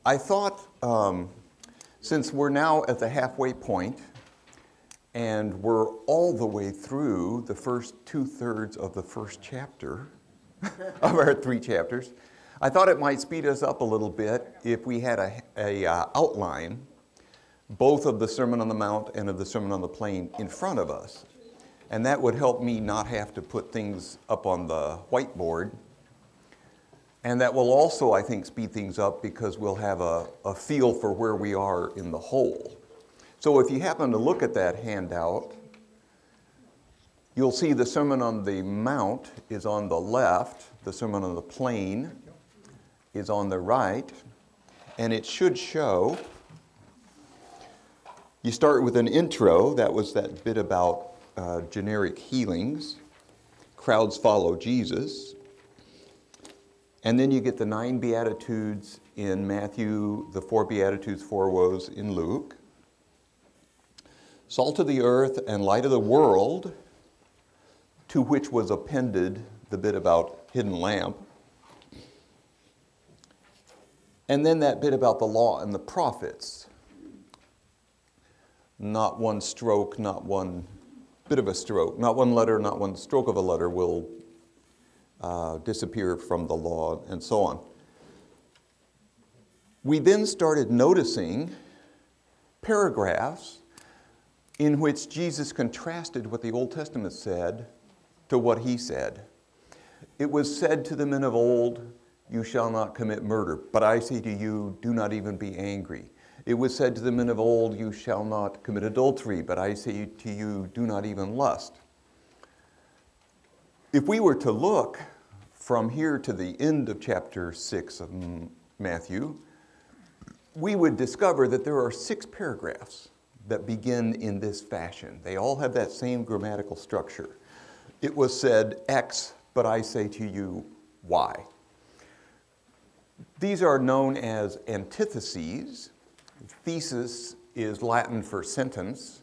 I thought, since we're now at the halfway point, and we're all the way through the first 2/3 of the first chapter of our 3 chapters, I thought it might speed us up a little bit if we had a outline, both of the Sermon on the Mount and of the Sermon on the Plain, in front of us. And that would help me not have to put things up on the whiteboard. And that will also, I think, speed things up because we'll have a feel for where we are in the whole. So if you happen to look at that handout, you'll see the Sermon on the Mount is on the left, the Sermon on the Plain is on the right, and it should show, you start with an intro, that was that bit about generic healings, crowds follow Jesus, and then you get the 9 Beatitudes in Matthew, the 4 Beatitudes, 4 woes in Luke, salt of the earth and light of the world, to which was appended the bit about hidden lamp, and then that bit about the law and the prophets. Not one stroke, not one bit of a stroke, not one letter, not one stroke of a letter will disappear from the law, and so on. We then started noticing paragraphs in which Jesus contrasted what the Old Testament said to what he said. It was said to the men of old, "You shall not commit murder, but I say to you, do not even be angry." It was said to the men of old, "You shall not commit adultery, but I say to you, do not even lust." If we were to look from here to the end of chapter 6 of Matthew, we would discover that there are 6 paragraphs that begin in this fashion. They all have that same grammatical structure. It was said X, but I say to you Y. These are known as antitheses. Thesis is Latin for sentence,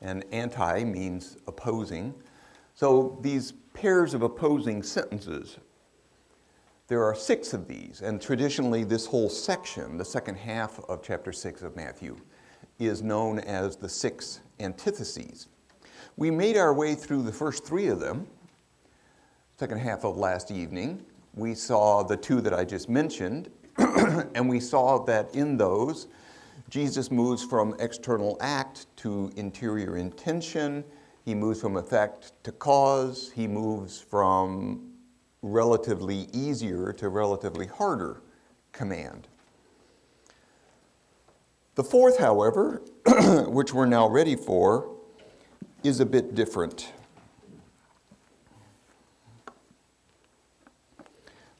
and anti means opposing. So these pairs of opposing sentences, there are 6 of these, and traditionally this whole section, the second half of chapter 6 of Matthew, is known as the 6 antitheses. We made our way through the first 3 of them, second half of last evening. We saw the 2 that I just mentioned, and we saw that in those, Jesus moves from external act to interior intention. He moves from effect to cause. He moves from relatively easier to relatively harder command. The 4th, however, which we're now ready for, is a bit different.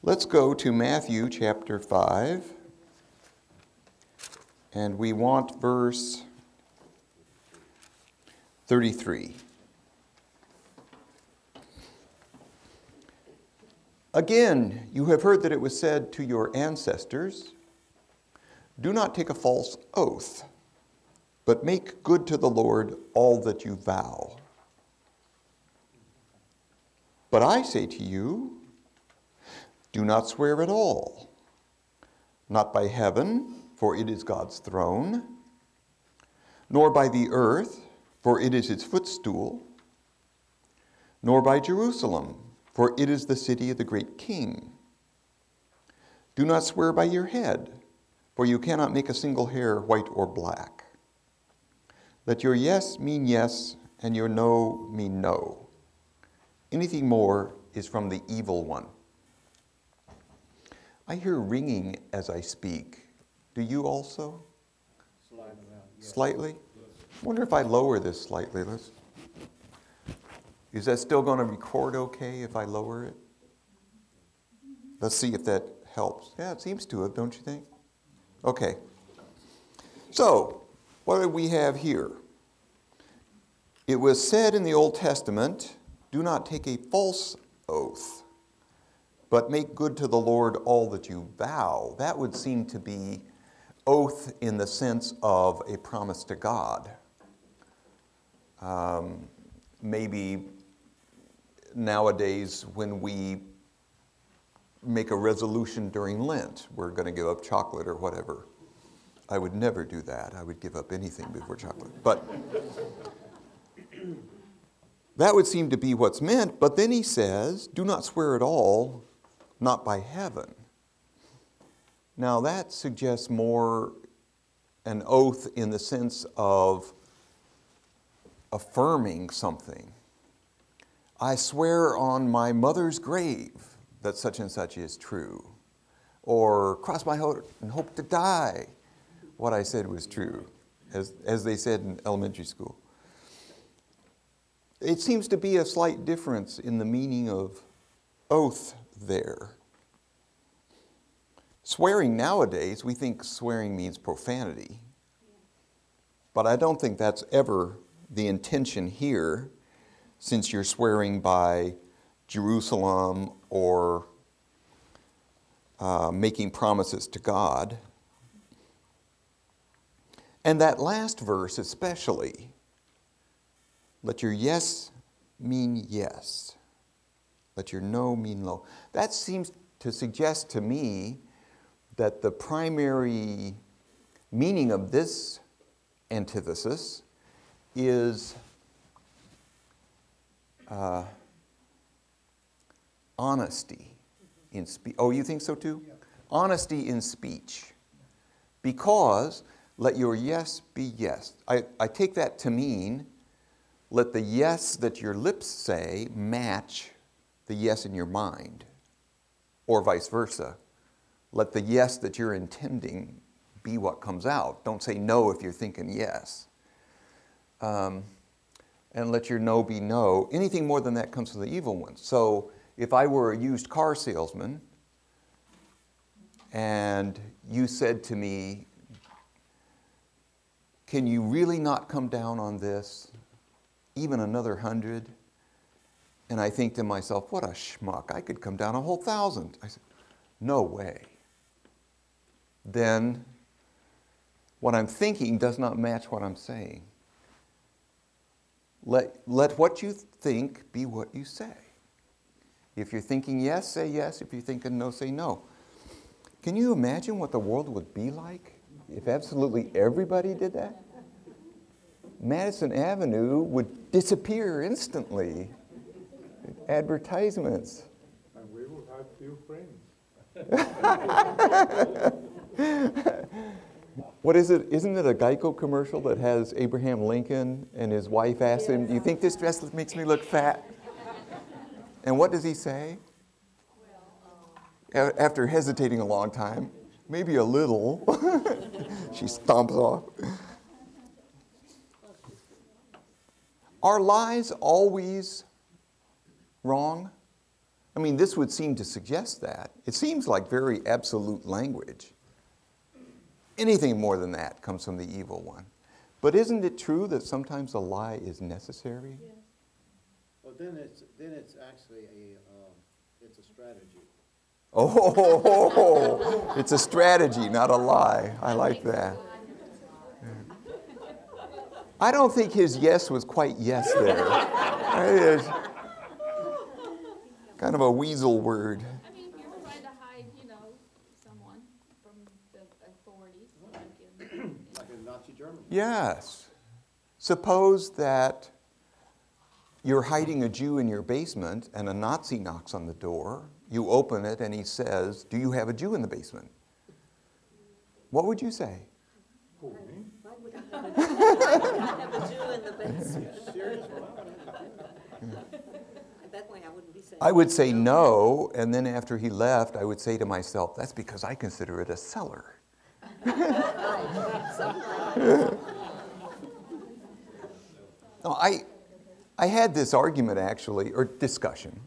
Let's go to Matthew chapter 5, and we want verse 33. Again, you have heard that it was said to your ancestors, "Do not take a false oath, but make good to the Lord all that you vow." But I say to you, do not swear at all, not by heaven, for it is God's throne, nor by the earth, for it is its footstool, nor by Jerusalem, for it is the city of the great King. Do not swear by your head, for you cannot make a single hair white or black. Let your yes mean yes, and your no mean no. Anything more is from the evil one. I hear ringing as I speak. Do you also? Slightly? I wonder if I lower this slightly. Is that still going to record okay if I lower it? Let's see if that helps. Yeah, it seems to have, don't you think? Okay. So, what do we have here? It was said in the Old Testament, do not take a false oath, but make good to the Lord all that you vow. That would seem to be oath in the sense of a promise to God. Maybe nowadays when we make a resolution during Lent, we're going to give up chocolate or whatever. I would never do that. I would give up anything before chocolate. But that would seem to be what's meant. But then he says, do not swear at all, not by heaven. Now that suggests more an oath in the sense of affirming something. I swear on my mother's grave that such and such is true. Or cross my heart and hope to die, what I said was true, as they said in elementary school. It seems to be a slight difference in the meaning of oath there. Swearing nowadays, we think swearing means profanity. But I don't think that's ever the intention here, since you're swearing by Jerusalem or making promises to God. And that last verse especially, let your yes mean yes. Let your no mean no. That seems to suggest to me that the primary meaning of this antithesis is honesty in speech. Oh, you think so too? Yeah. Honesty in speech. Because let your yes be yes. I take that to mean let the yes that your lips say match the yes in your mind, or vice versa. Let the yes that you're intending be what comes out. Don't say no if you're thinking yes. And let your no be no. Anything more than that comes from the evil one. So if I were a used car salesman and you said to me, can you really not come down on this, even another 100? And I think to myself, what a schmuck, I could come down a whole 1,000. I said, no way. Then what I'm thinking does not match what I'm saying. Let what you think be what you say. If you're thinking yes, say yes. If you're thinking no, say no. Can you imagine what the world would be like if absolutely everybody did that? Madison Avenue would disappear instantly. Advertisements. And we will have few friends. What is it? Isn't it a Geico commercial that has Abraham Lincoln and his wife asks him, do you think this dress makes me look fat? And what does he say? After hesitating a long time, maybe a little, she stomps off. Are lies always wrong? I mean, this would seem to suggest that. It seems like very absolute language. Anything more than that comes from the evil one. But isn't it true that sometimes a lie is necessary? Yes. Well, then it's actually it's a strategy. Oh, it's a strategy, not a lie. I like that. I don't think his yes was quite yes there. It is kind of a weasel word. I mean, if you're trying to hide, someone from the authorities, Like in Nazi Germany. Yes. Suppose that you're hiding a Jew in your basement and a Nazi knocks on the door. You open it and he says, do you have a Jew in the basement? What would you say? Who, me? Why would I have a Jew in the basement? Serious? That way I wouldn't be saying. I would say no, and then after he left, I would say to myself, that's because I consider it a cellar. No, I had this argument actually, or discussion,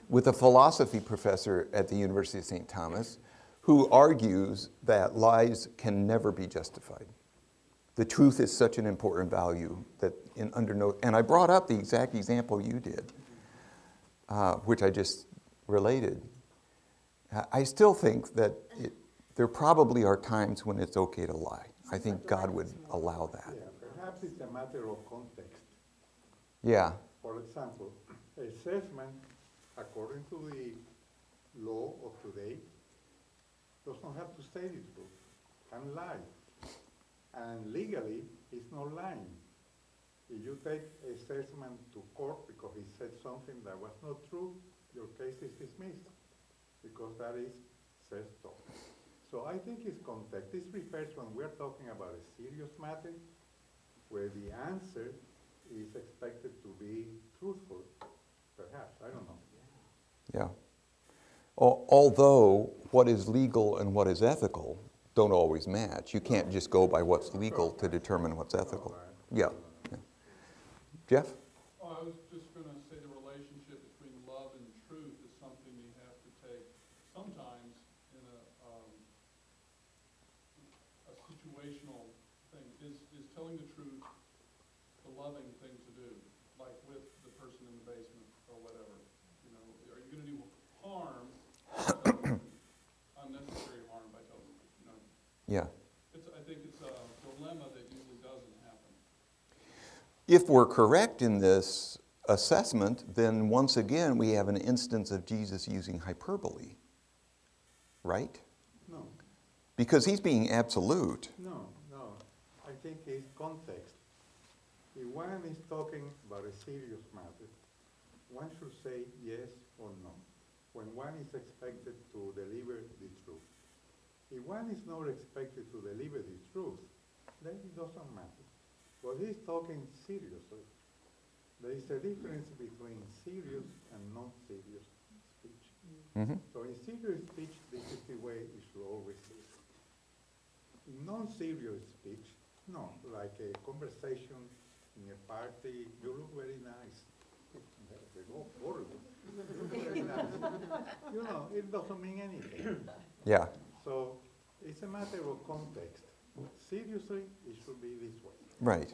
with a philosophy professor at the University of St. Thomas who argues that lies can never be justified. The truth is such an important value that and I brought up the exact example you did, which I just related. I still think that there probably are times when it's okay to lie. I think God would allow that. Yeah, perhaps it's a matter of context. Yeah. For example, a salesman, according to the law of today, does not have to say the truth, can lie. And legally, it's not lying. If you take a salesman to court because he said something that was not true, your case is dismissed because that is self-talk. So I think it's context. This refers when we're talking about a serious matter where the answer is expected to be truthful, perhaps, I don't know. Yeah. Although what is legal and what is ethical don't always match. You can't just go by what's legal to determine what's ethical. Yeah. Yeah. Jeff? Oh, I was just going to say the relationship between love and truth is something you have to take sometimes in a situational thing. Is telling the truth the loving thing to do, like with the person in the basement or whatever? You know, are you going to do harm, unnecessary harm by telling them? You know, Yeah. I think it's a dilemma that usually doesn't happen. If we're correct in this assessment, then once again we have an instance of Jesus using hyperbole, right? No, Because he's being absolute. no. I think it's context. If one is talking about a serious matter, one should say yes or no when one is expected to deliver the truth. If one is not expected to deliver the truth, then it doesn't matter. But he's talking seriously. There is a difference between serious and non-serious speech. Mm-hmm. So in serious speech, this is the way it should always be. In non-serious speech, no, like a conversation in a party, you look very nice. They go forward. You look very nice. You know, it doesn't mean anything. Yeah. So it's a matter of context. Seriously, it should be this way. Right.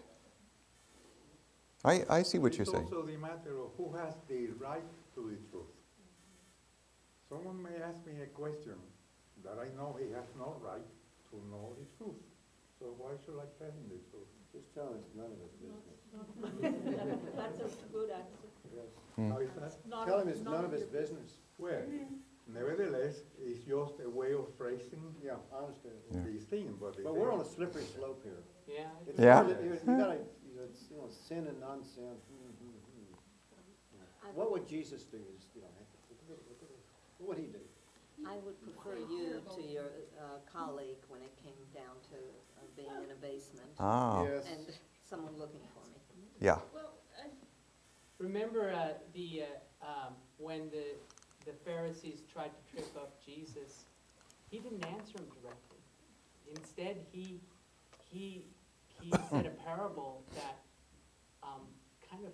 I see what you're saying. It's also the matter of who has the right to the truth. Someone may ask me a question that I know he has no right to know the truth. So why should I tell him the truth? Just tell him it's none of his business. That's a good answer. Yes. How is that? Tell him it's none of his business. Well, nevertheless, it's just a way of phrasing Yeah, I understand. Yeah. these things. But But we're on a slippery slope here. Yeah. It's Yeah. hard to- You gotta, sin and non-sin. What would Jesus do? What would he do? I would prefer you to your colleague when it came down to being in a basement Ah. Yes. and someone looking for me. Yeah. Well, Remember when the Pharisees tried to trip up Jesus, he didn't answer them directly. Instead, he said a parable that kind of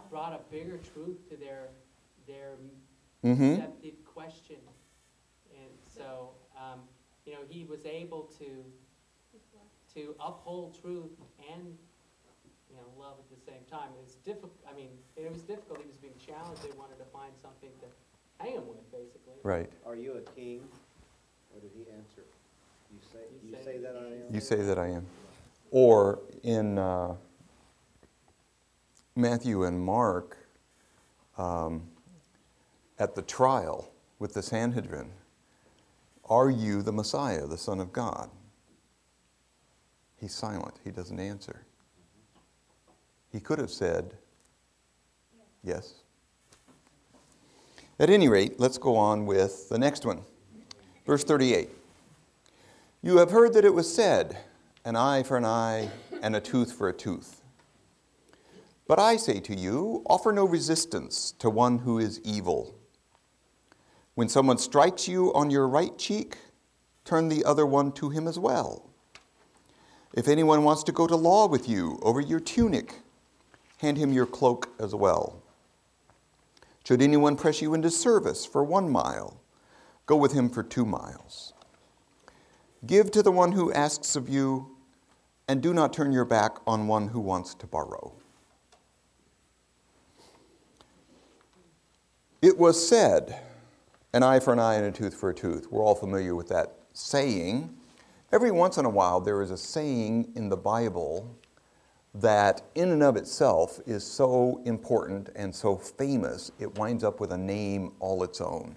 brought a bigger truth to their Mm-hmm. accepted question. And so, he was able to uphold truth and love at the same time. It's difficult. I mean, it was difficult. He was being challenged. They wanted to find something to hang him with, basically. Right. Are you a king? What did he answer? You say that I am? You say that I am. Or in Matthew and Mark, at the trial with the Sanhedrin, are you the Messiah, the Son of God? He's silent. He doesn't answer. He could have said yes. At any rate, let's go on with the next one. Verse 38. You have heard that it was said, an eye for an eye and a tooth for a tooth. But I say to you, offer no resistance to one who is evil. When someone strikes you on your right cheek, turn the other one to him as well. If anyone wants to go to law with you over your tunic, hand him your cloak as well. Should anyone press you into service for 1 mile, go with him for 2 miles. Give to the one who asks of you, and do not turn your back on one who wants to borrow. It was said, an eye for an eye and a tooth for a tooth. We're all familiar with that saying. Every once in a while, there is a saying in the Bible that in and of itself is so important and so famous, it winds up with a name all its own.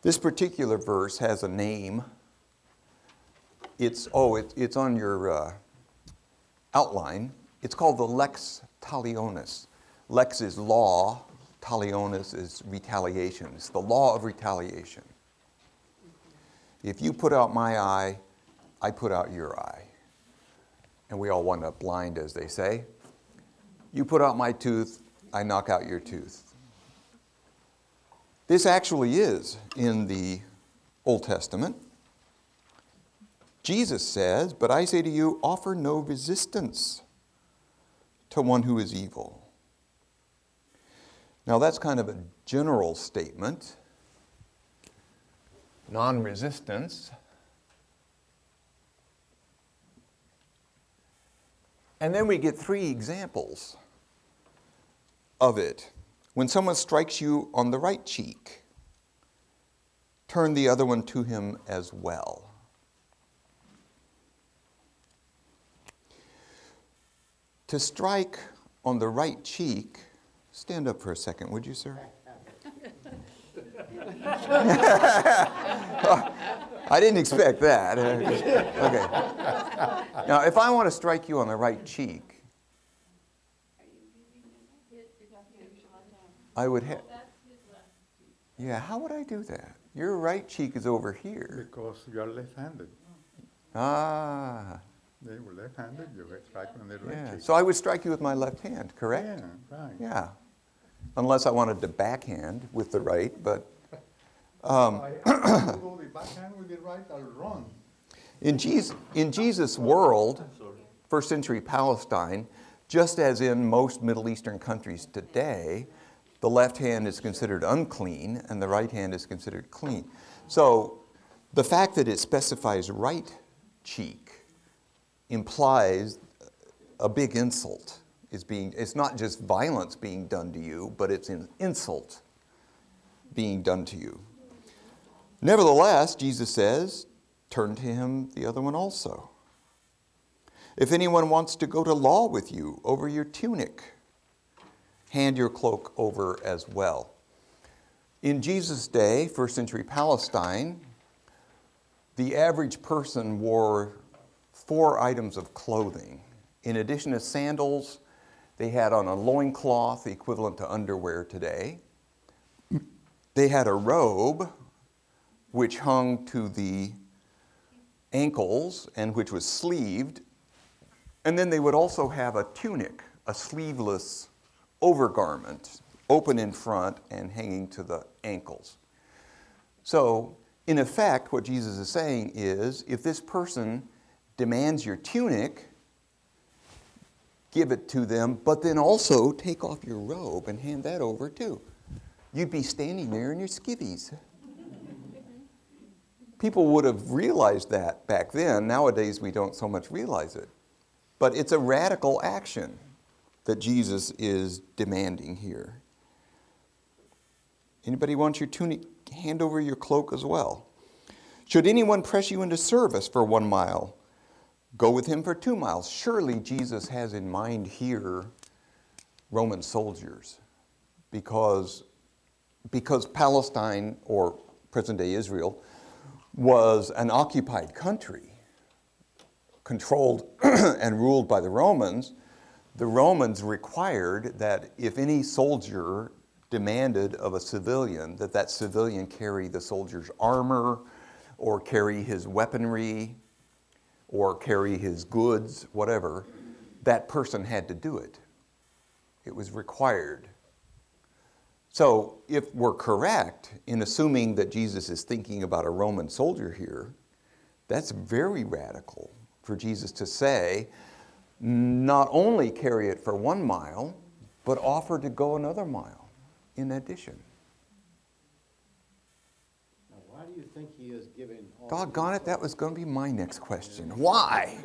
This particular verse has a name it's on your outline. It's called the lex talionis. Lex is law, talionis is retaliation. It's the law of retaliation. If you put out my eye, I put out your eye. And we all wind up blind, as they say. You put out my tooth, I knock out your tooth. This actually is in the Old Testament. Jesus says, "But I say to you, offer no resistance to one who is evil." Now that's kind of a general statement. Non-resistance. And then we get 3 examples of it. When someone strikes you on the right cheek, turn the other one to him as well. To strike on the right cheek, stand up for a second, would you, sir? I didn't expect that. Okay. Now, if I want to strike you on the right cheek, I would have. Yeah, how would I do that? Your right cheek is over here. Because you are left-handed. Ah, They were left-handed, you get struck on the right yeah. cheek. So I would strike you with my left hand, correct? Yeah, right. Yeah. Unless I wanted to backhand with the right, but I do the backhand with the right, I'll run. in Jesus' world, first century Palestine, just as in most Middle Eastern countries today, the left hand is considered unclean and the right hand is considered clean. So the fact that it specifies right cheek implies a big insult it's not just violence being done to you, but it's an insult being done to you. Nevertheless, Jesus says, turn to him the other one also. If anyone wants to go to law with you over your tunic, hand your cloak over as well. In Jesus' day, first century Palestine, the average person wore 4 items of clothing. In addition to sandals, they had on a loincloth, equivalent to underwear today. They had a robe, which hung to the ankles and which was sleeved. And then they would also have a tunic, a sleeveless overgarment, open in front and hanging to the ankles. So, in effect, what Jesus is saying is, if this person demands your tunic, give it to them, but then also take off your robe and hand that over too. You'd be standing there in your skivvies. People would have realized that back then. Nowadays, we don't so much realize it. But it's a radical action that Jesus is demanding here. Anybody want your tunic? Hand over your cloak as well. Should anyone press you into service for 1 mile, go with him for 2 miles. Surely Jesus has in mind here Roman soldiers, because Palestine, or present-day Israel, was an occupied country, controlled and ruled by the Romans. The Romans required that if any soldier demanded of a civilian, that civilian carry the soldier's armor, or carry his weaponry, or carry his goods, whatever, that person had to do it. It was required. So if we're correct in assuming that Jesus is thinking about a Roman soldier here, that's very radical for Jesus to say, not only carry it for 1 mile, but offer to go another mile in addition. Now, why do you think he is giving all Doggone these- it, that was going to be my next question. Why?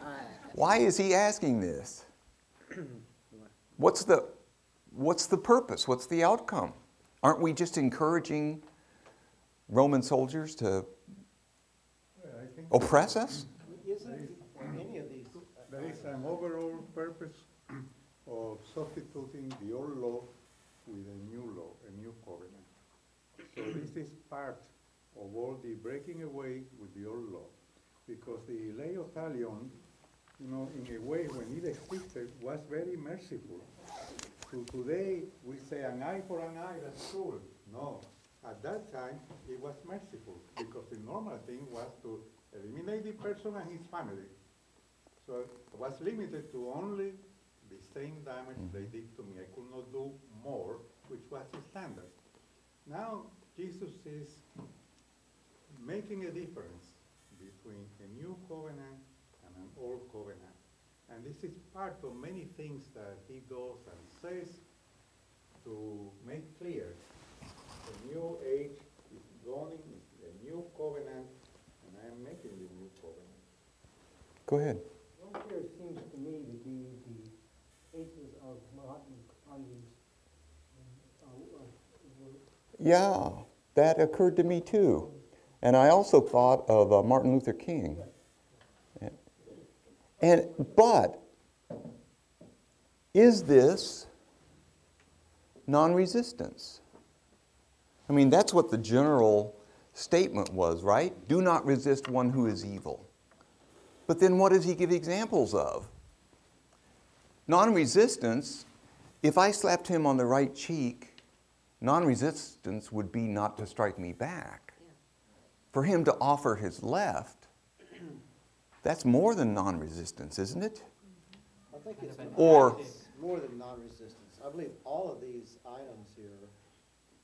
Why is he asking this? What's the purpose? What's the outcome? Aren't we just encouraging Roman soldiers to I think oppress us? Isn't any of these? there is an overall purpose of substituting the old law with a new law, a new covenant. So this is part of all the breaking away with the old law. because the leo talion, you know, in a way, when it existed, was very merciful. So today, we say an eye for an eye, that's cruel. No, at that time, it was merciful, because the normal thing was to eliminate the person and his family. So it was limited to only the same damage they did to me. I could not do more, which was the standard. Now, Jesus is making a difference between a new covenant and an old covenant. And this is part of many things that he does and says to make clear the new age is dawning, the new covenant, and I am making the new covenant. Go ahead. One here seems to me to be the cases of Mahatma Gandhi's Yeah, that occurred to me too. And I also thought of Martin Luther King. But is this non-resistance? I mean, that's what the general statement was, right? Do not resist one who is evil. But then what does he give examples of? Non-resistance, if I slapped him on the right cheek, non-resistance would be not to strike me back. Yeah. For him to offer his left, that's more than non-resistance, isn't it? I think it's Or- more than non-resistance. I believe all of these items here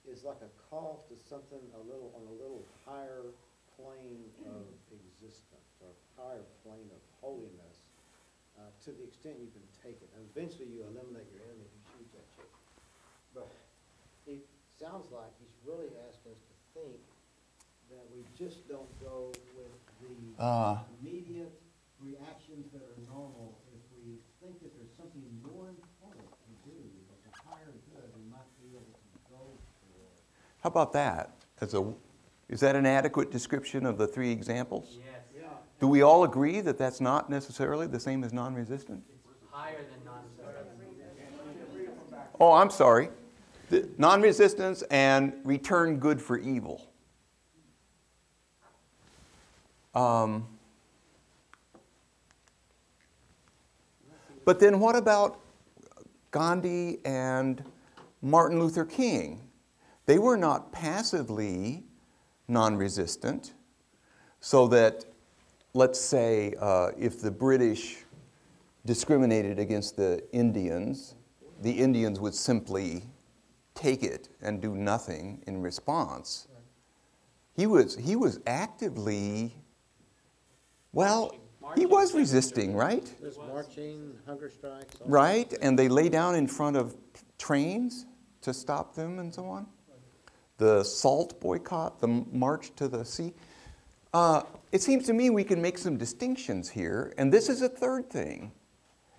is like a call to something on a little higher plane of existence, or higher plane of holiness, to the extent you can take it. And eventually you eliminate your enemy who shoots at you. But it sounds like he's really asking us to think that we just don't go with the immediate reactions that are normal. If we think that there's something more important to do, with a higher good, we might be able to go for it. How about that? Is that an adequate description of the three examples? Yes, Yeah. Do we all agree that that's not necessarily the same as non-resistant? it's higher than non-resistance. Oh, I'm sorry. Non-resistance and return good for evil. But then what about Gandhi and Martin Luther King? They were not passively non-resistant, so that, let's say, if the British discriminated against the Indians would simply take it and do nothing in response. He was actively, well, he was resisting, right? There's marching, hunger strikes. all Right? And they lay down in front of trains to stop them and so on. The salt boycott, the march to the sea. It seems to me we can make some distinctions here, and this is a third thing.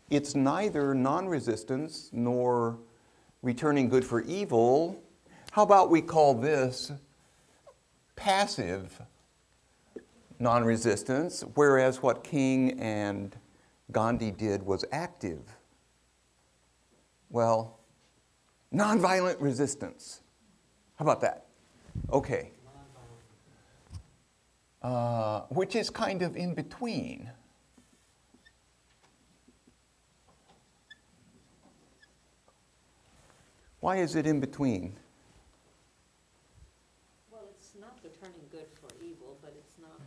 It's neither non-resistance nor returning good for evil. How about we call this passive non-resistance, whereas what King and Gandhi did was active? Well, nonviolent resistance. How about that? Okay. Which is kind of in between. Why is it in between? Well, it's not returning good for evil, but it's not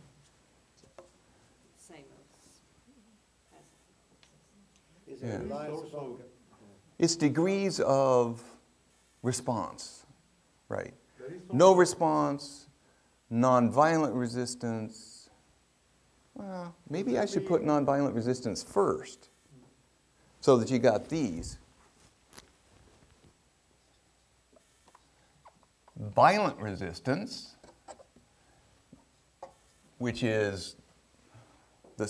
the same as passive. Is it Yeah. reliance It's upon also- It's degrees of response, right? There is No also- response, nonviolent resistance. Well, maybe I should put nonviolent resistance first, so that you got these. Violent resistance, which is the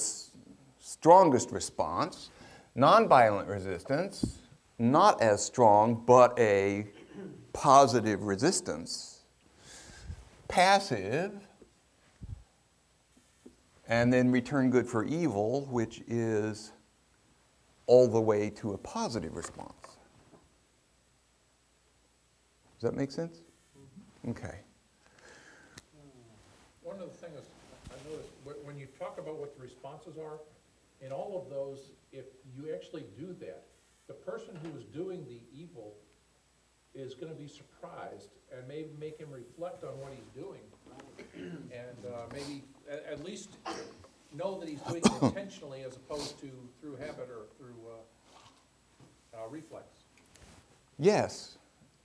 strongest response. Nonviolent resistance, not as strong, but a positive resistance. Passive, and then return good for evil, which is all the way to a positive response. Does that make sense? Okay. One of the things I noticed, when you talk about what the responses are, in all of those, if you actually do that, the person who is doing the evil is gonna be surprised, and maybe make him reflect on what he's doing. And maybe, at least know that he's doing it intentionally as opposed to through habit or through reflex. Yes.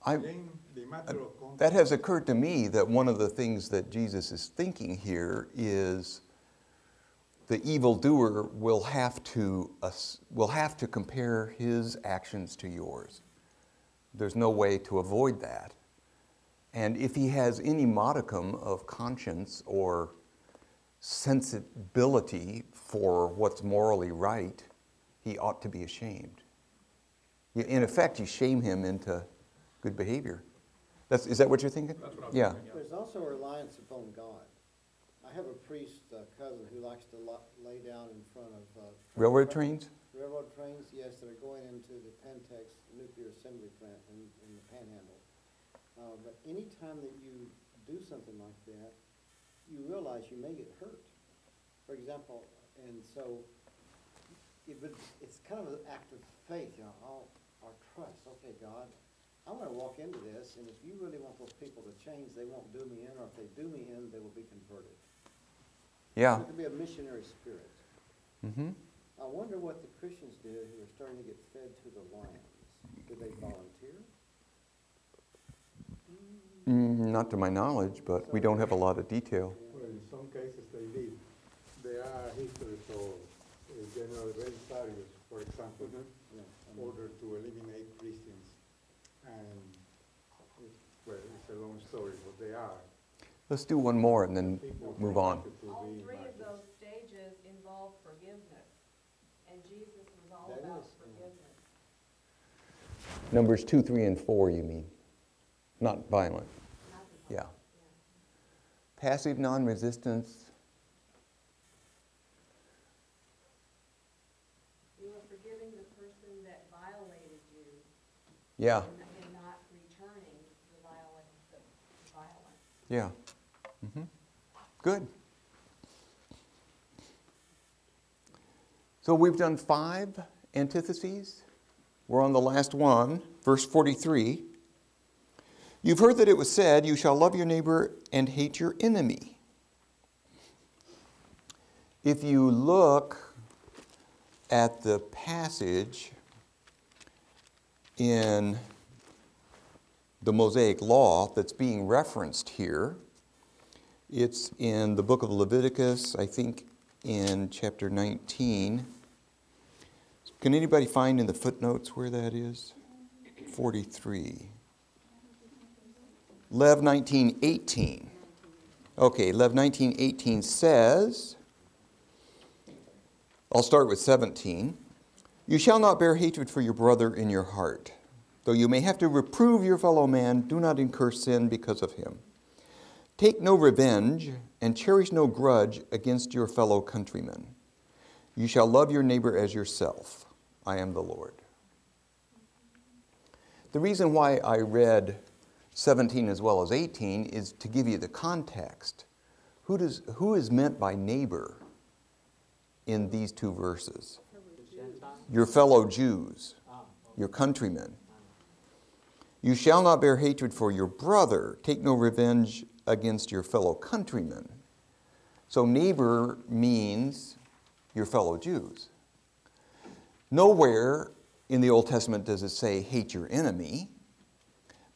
Again, the matter of context. That has occurred to me, that one of the things that Jesus is thinking here is the evildoer will have to compare his actions to yours. There's no way to avoid that. And if he has any modicum of conscience or sensibility for what's morally right, he ought to be ashamed. In effect, you shame him into good behavior. Is that what you're thinking? That's what I'm Yeah. thinking, There's also a reliance upon God. I have a priest cousin who likes to lay down in front of Railroad trains? railroad trains, yes, that are going into the Pantex nuclear assembly plant in the Panhandle. But anytime that you do something like that, you realize you may get hurt. For example, and so it's kind of an act of faith, you know, our trust. Okay, God, I'm going to walk into this, and if you really want those people to change, they won't do me in, or if they do me in, they will be converted. Yeah. It could be a missionary spirit. Mm-hmm. I wonder what the Christians did who were starting to get fed to the lions. Did they volunteer? Not to my knowledge, but we don't have a lot of detail. Well, in some cases they did. There are histories of General Belisarius, for example, ordered to eliminate Christians. And, it's a long story, but they are. Let's do one more and then People move on. wanted to All be three of martyrs. those stages involve forgiveness, and Jesus was all That about is, forgiveness. Numbers 2, 3, and 4, you mean? Not violent. Yeah. Passive non-resistance. You were forgiving the person that violated you Yeah. and not returning the violence. Yeah. Mm-hmm. Good. So we've done 5 antitheses. We're on the last one, verse 43. You've heard that it was said, you shall love your neighbor and hate your enemy. If you look at the passage in the Mosaic Law that's being referenced here, it's in the book of Leviticus, I think in chapter 19. Can anybody find in the footnotes where that is? 43. Lev 19:18. Okay, Lev 19:18 says, I'll start with 17. You shall not bear hatred for your brother in your heart. Though you may have to reprove your fellow man, do not incur sin because of him. Take no revenge and cherish no grudge against your fellow countrymen. You shall love your neighbor as yourself. I am the Lord. The reason why I read 17 as well as 18 is to give you the context. Who is meant by neighbor in these 2 verses? Your fellow Jews, your countrymen. You shall not bear hatred for your brother. Take no revenge against your fellow countrymen. So neighbor means your fellow Jews. Nowhere in the Old Testament does it say hate your enemy,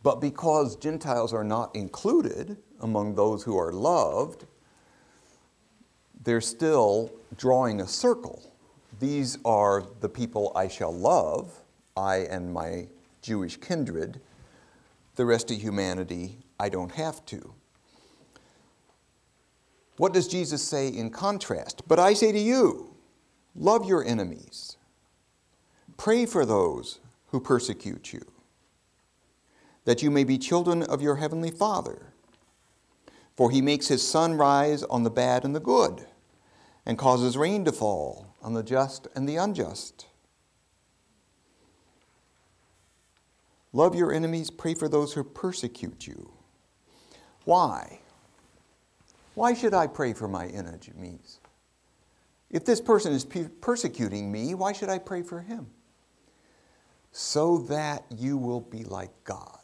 but because Gentiles are not included among those who are loved, they're still drawing a circle. These are the people I shall love, I and my Jewish kindred. The rest of humanity, I don't have to. What does Jesus say in contrast? But I say to you, love your enemies. Pray for those who persecute you, that you may be children of your heavenly Father. For he makes his sun rise on the bad and the good, and causes rain to fall on the just and the unjust. Love your enemies, pray for those who persecute you. Why? Why should I pray for my enemies? If this person is persecuting me, why should I pray for him? So that you will be like God,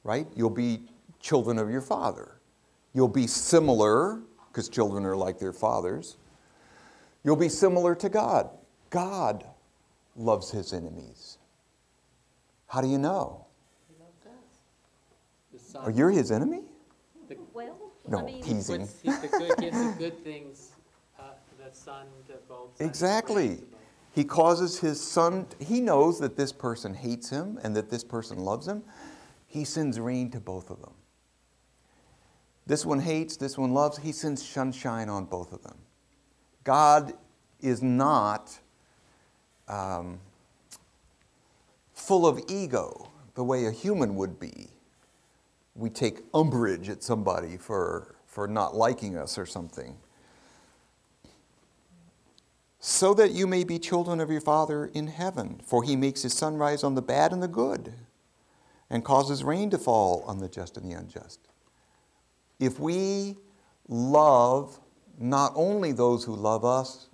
right? You'll be children of your Father. You'll be similar, because children are like their fathers. You'll be similar to God. God loves his enemies. How do you know? He loves us. The Son. Oh, you're his enemy? Well, No, I mean, teasing. Gives the good things, the Son to both. Exactly. He causes his Son, he knows that this person hates him and that this person loves him. He sends rain to both of them. This one hates, this one loves. He sends sunshine on both of them. God is not full of ego the way a human would be. We take umbrage at somebody for not liking us or something. So that you may be children of your Father in heaven, for he makes his sun rise on the bad and the good, and causes rain to fall on the just and the unjust. If we love not only those who love us,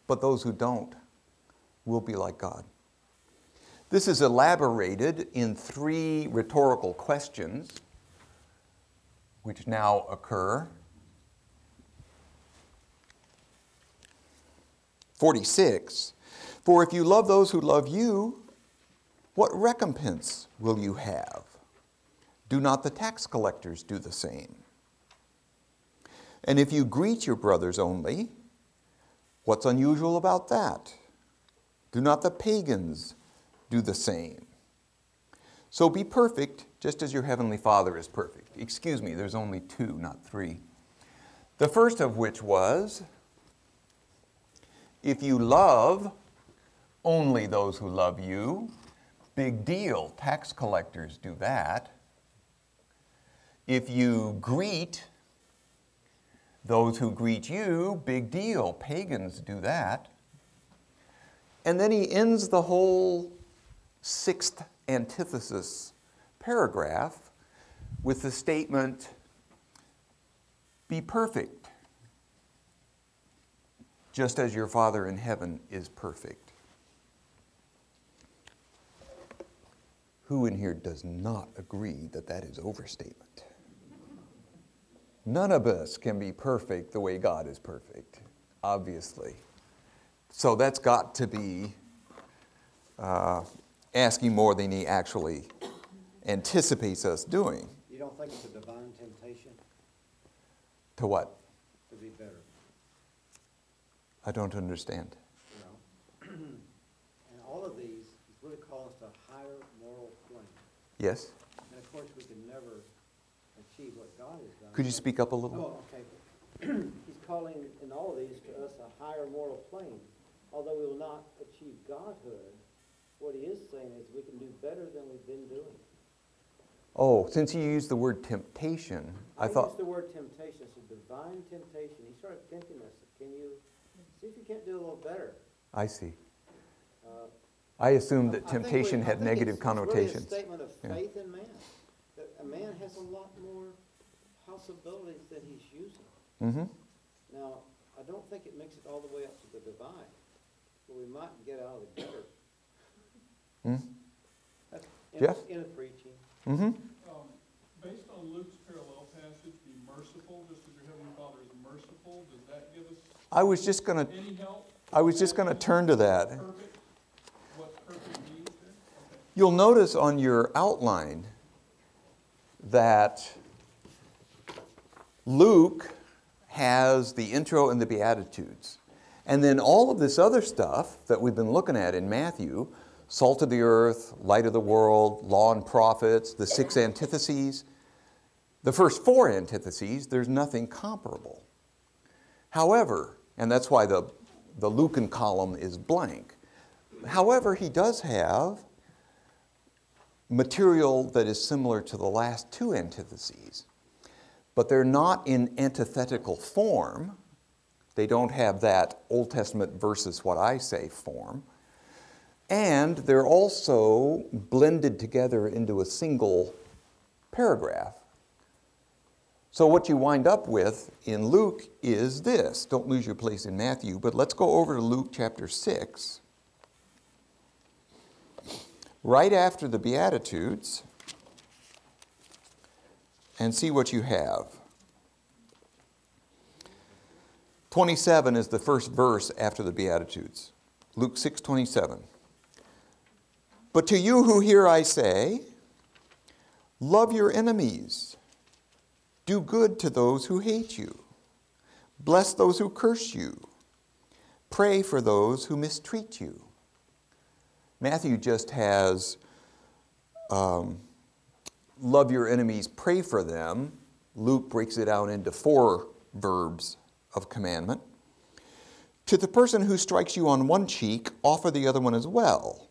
but those who don't, we'll be like God. This is elaborated in 3 rhetorical questions, which now occur. 46, for if you love those who love you, what recompense will you have? Do not the tax collectors do the same? And if you greet your brothers only, what's unusual about that? Do not the pagans do the same? So be perfect, just as your heavenly Father is perfect. Excuse me, there's only 2, not 3. The first of which was, if you love only those who love you, big deal, tax collectors do that. If you greet those who greet you, big deal, pagans do that. And then he ends the whole 6th antithesis paragraph with the statement, be perfect, just as your Father in heaven is perfect. Who in here does not agree that that is overstatement? None of us can be perfect the way God is perfect, obviously. So that's got to be asking more than he actually anticipates us doing. You don't think it's a divine temptation To what? to be better? I don't understand. You know? And all of these is really calling us to a higher moral plane. Yes? And of course, we can never achieve what God has done. Could you speak up a little? Oh, okay. He's calling in all of these to us a higher moral plane. Although we will not achieve godhood, what he is saying is we can do better than we've been doing. Oh, since you used the word temptation, I thought... used the word temptation. It's a divine temptation. He started tempting us. Can you see if you can't do a little better? I see. Uh, I assumed that I think temptation I had think negative it's connotations. really a statement of Yeah. faith in man. That a man has a lot more possibilities than he's using. Mm-hmm. Now, I don't think it makes it all the way up to the divine, but we might get out of the gutter. Mm-hmm. That's Jeff? in a preaching. Mm-hmm. Based on Luke's parallel passage, be merciful, just as your heavenly Father is merciful, does that give us I was just going any help? to turn to that. Perfect? What perfect means there? Okay. You'll notice on your outline that Luke has the intro and the Beatitudes. And then all of this other stuff that we've been looking at in Matthew, salt of the earth, light of the world, law and prophets, the 6 antitheses, the first 4 antitheses, there's nothing comparable. However, and that's why the Lucan column is blank. However, he does have material that is similar to the last 2 antitheses, but they're not in antithetical form. They don't have that Old Testament versus what I say form. And they're also blended together into a single paragraph. So what you wind up with in Luke is this. Don't lose your place in Matthew, but let's go over to Luke chapter 6. Right after the Beatitudes, and see what you have. 27 is the first verse after the Beatitudes. Luke 6:27. But to you who hear I say, love your enemies, do good to those who hate you, bless those who curse you, pray for those who mistreat you. Matthew just has love your enemies, pray for them. Luke breaks it out into 4 verbs of commandment. To the person who strikes you on one cheek, offer the other one as well.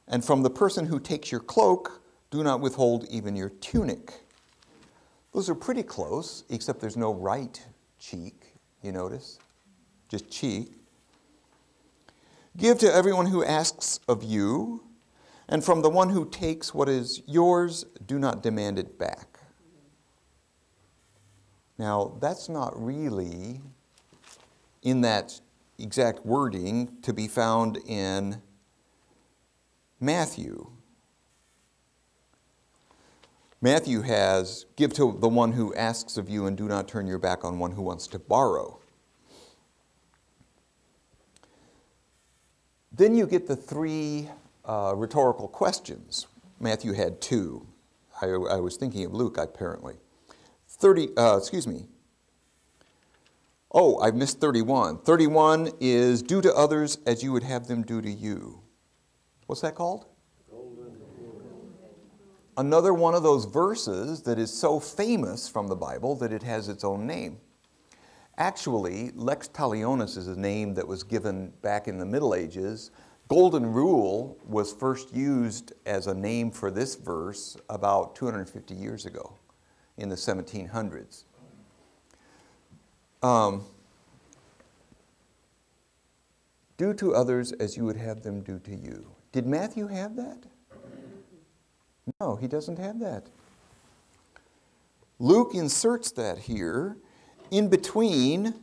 And from the person who takes your cloak, do not withhold even your tunic. Those are pretty close, except there's no right cheek, you notice? Just cheek. Give to everyone who asks of you, and from the one who takes what is yours, do not demand it back. Now, that's not really in that exact wording to be found in Matthew. Matthew has, give to the one who asks of you and do not turn your back on one who wants to borrow. Then you get the 3 rhetorical questions. Matthew had 2. I was thinking of Luke, apparently. Oh, I've missed 31. 31 is do to others as you would have them do to you. What's that called? Another one of those verses that is so famous from the Bible that it has its own name. Actually, lex talionis is a name that was given back in the Middle Ages. Golden rule was first used as a name for this verse about 250 years ago in the 1700s. Do to others as you would have them do to you. Did Matthew have that? No, he doesn't have that. Luke inserts that here in between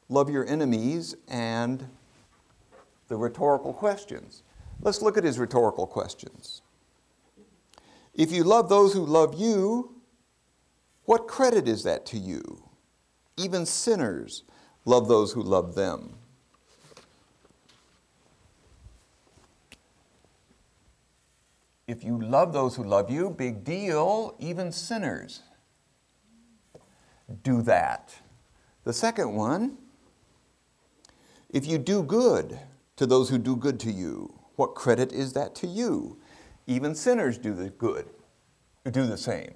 love your enemies and the rhetorical questions. Let's look at his rhetorical questions. If you love those who love you, what credit is that to you? Even sinners love those who love them. If you love those who love you, big deal, even sinners do that. The second one, if you do good to those who do good to you, what credit is that to you? Even sinners do the good, do the same.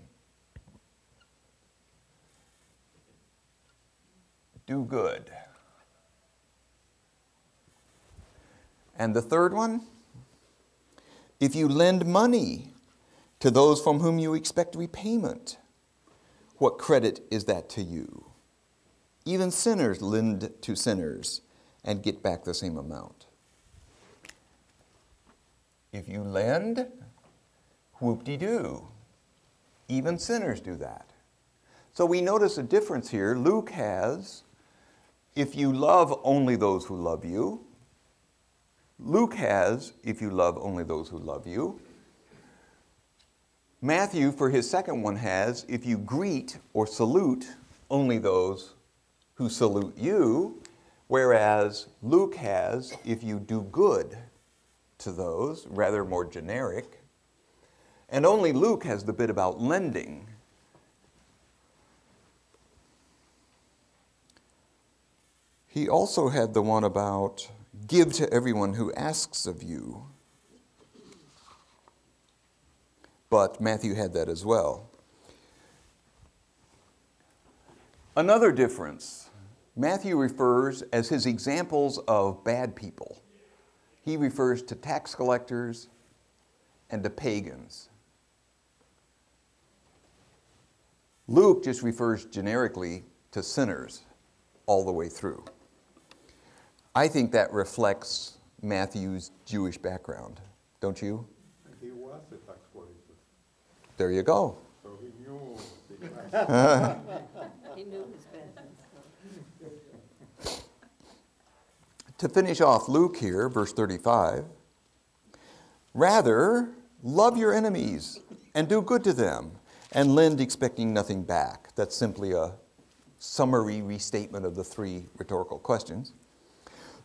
Do good. And the third one, if you lend money to those from whom you expect repayment, what credit is that to you? Even sinners lend to sinners and get back the same amount. If you lend, whoop-de-doo. Even sinners do that. So we notice a difference here. Luke has, if you love only those who love you. Luke has, if you love only those who love you. Matthew, for his second one, has, if you greet or salute only those who salute you, whereas Luke has, if you do good to those, rather more generic. And only Luke has the bit about lending. He also had the one about give to everyone who asks of you. But Matthew had that as well. Another difference, Matthew refers as his examples of bad people. He refers to tax collectors and to pagans. Luke just refers generically to sinners all the way through. I think that reflects Matthew's Jewish background, don't you? He was a tax collector, There you go. so he knew the He knew his business. To finish off Luke here, verse 35, rather, love your enemies and do good to them and lend expecting nothing back. That's simply a summary restatement of the 3 rhetorical questions.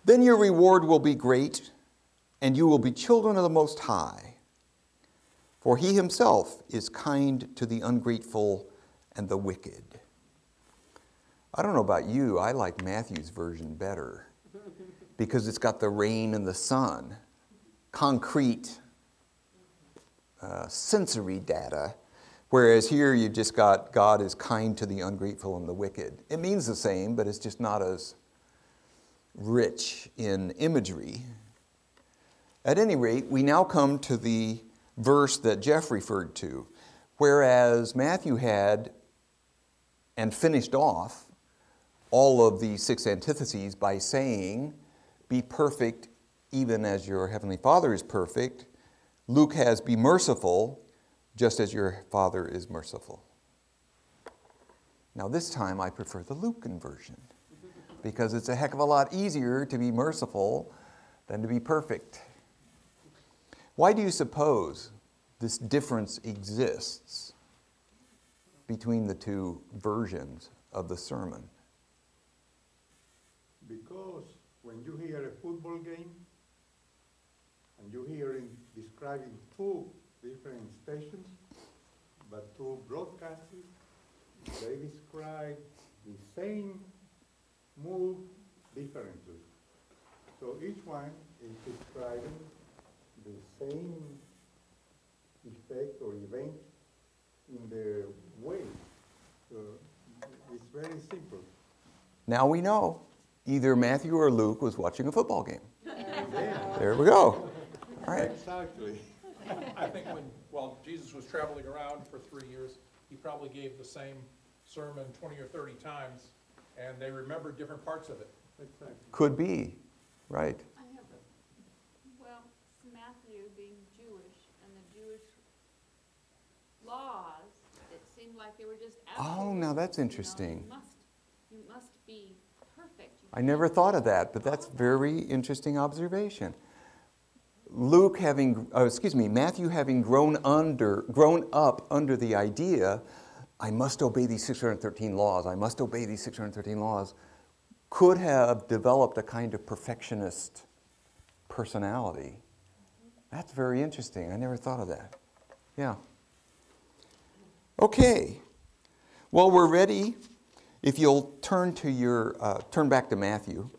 Then your reward will be great and you will be children of the Most High. For he himself is kind to the ungrateful and the wicked. I don't know about you, I like Matthew's version better because it's got the rain and the sun, concrete, sensory data, whereas here you just got God is kind to the ungrateful and the wicked. It means the same, but it's just not as rich in imagery. At any rate, we now come to the verse that Jeff referred to, whereas Matthew had and finished off all of the 6 antitheses by saying, be perfect even as your heavenly Father is perfect. Luke has, be merciful just as your Father is merciful. Now this time I prefer the Lucan version because it's a heck of a lot easier to be merciful than to be perfect. Why do you suppose this difference exists between the 2 versions of the sermon? Because when you hear a football game and you hear it describing 2 different stations, but 2 broadcasters, they describe the same move differently. So each one is describing the same effect or event in their way. So it's very simple. Now we know either Matthew or Luke was watching a football game. There we go. All right. Exactly. I think while Jesus was traveling around for 3 years, he probably gave the same sermon 20 or 30 times, and they remembered different parts of it. Exactly. Could be, right. I have well, Matthew being Jewish and the Jewish laws, it seemed like they were just Oh, now that's absolutes, interesting. You must be perfect. You I never can't thought of that, but that's very interesting observation. Matthew having grown up under the idea, I must obey these 613 laws, I must obey these 613 laws, could have developed a kind of perfectionist personality. That's very interesting. I never thought of that. Yeah. Okay. Well, we're ready. If you'll turn back to Matthew,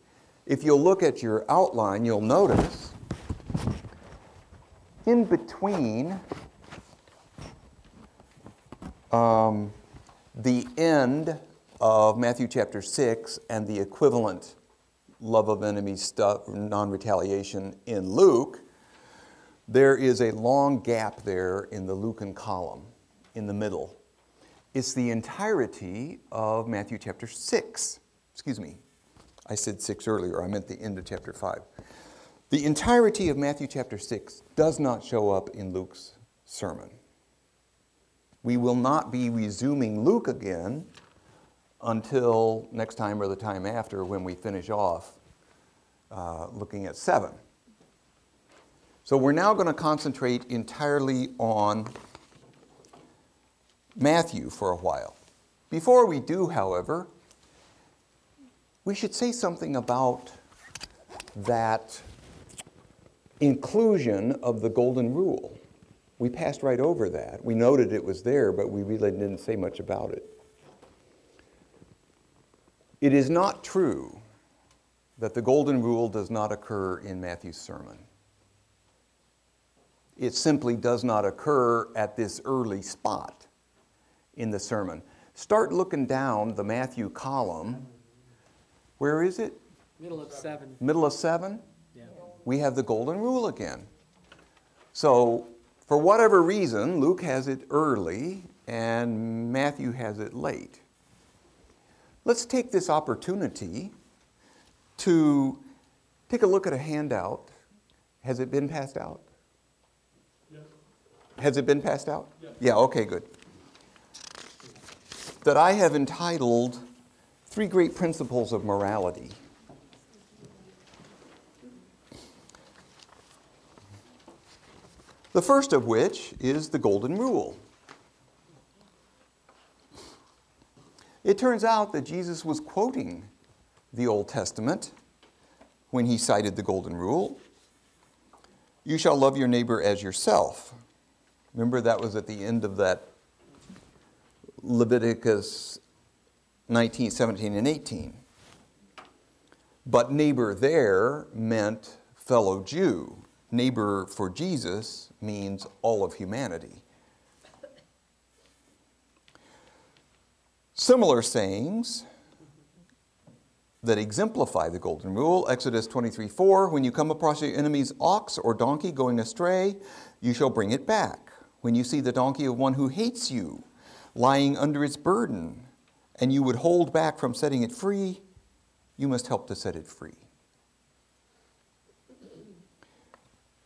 if you'll look at your outline, you'll notice in between the end of Matthew chapter 6 and the equivalent love of enemies stuff, non-retaliation in Luke, there is a long gap there in the Lucan column in the middle. It's the entirety of Matthew chapter 6. I said 6 earlier, I meant the end of chapter 5. The entirety of Matthew chapter 6 does not show up in Luke's sermon. We will not be resuming Luke again until next time or the time after when we finish off looking at 7. So we're now going to concentrate entirely on Matthew for a while. Before we do, however, we should say something about that inclusion of the golden rule. We passed right over that. We noted it was there, but we really didn't say much about it. It is not true that the golden rule does not occur in Matthew's sermon. It simply does not occur at this early spot in the sermon. Start looking down the Matthew column. Where is it? Middle of 7. Middle of 7? Yeah. We have the golden rule again. So, for whatever reason, Luke has it early and Matthew has it late. Let's take this opportunity to take a look at a handout. Has it been passed out? Yes. Has it been passed out? Yes. Yeah, okay, good. that I have entitled Three Great Principles of Morality. The first of which is the Golden Rule. It turns out that Jesus was quoting the Old Testament when he cited the Golden Rule. You shall love your neighbor as yourself. Remember, that was at the end of that Leviticus 19, 17, and 18. But neighbor there meant fellow Jew. Neighbor for Jesus means all of humanity. Similar sayings that exemplify the Golden Rule, Exodus 23:4, when you come across your enemy's ox or donkey going astray, you shall bring it back. When you see the donkey of one who hates you lying under its burden, and you would hold back from setting it free, you must help to set it free.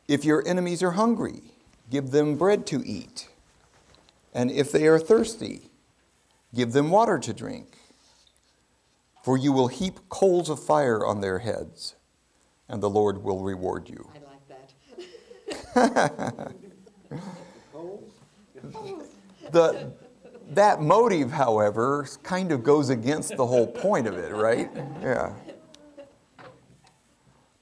If your enemies are hungry, give them bread to eat. And if they are thirsty, give them water to drink. For you will heap coals of fire on their heads, and the Lord will reward you. I like that. That motive, however, kind of goes against the whole point of it, right? Yeah.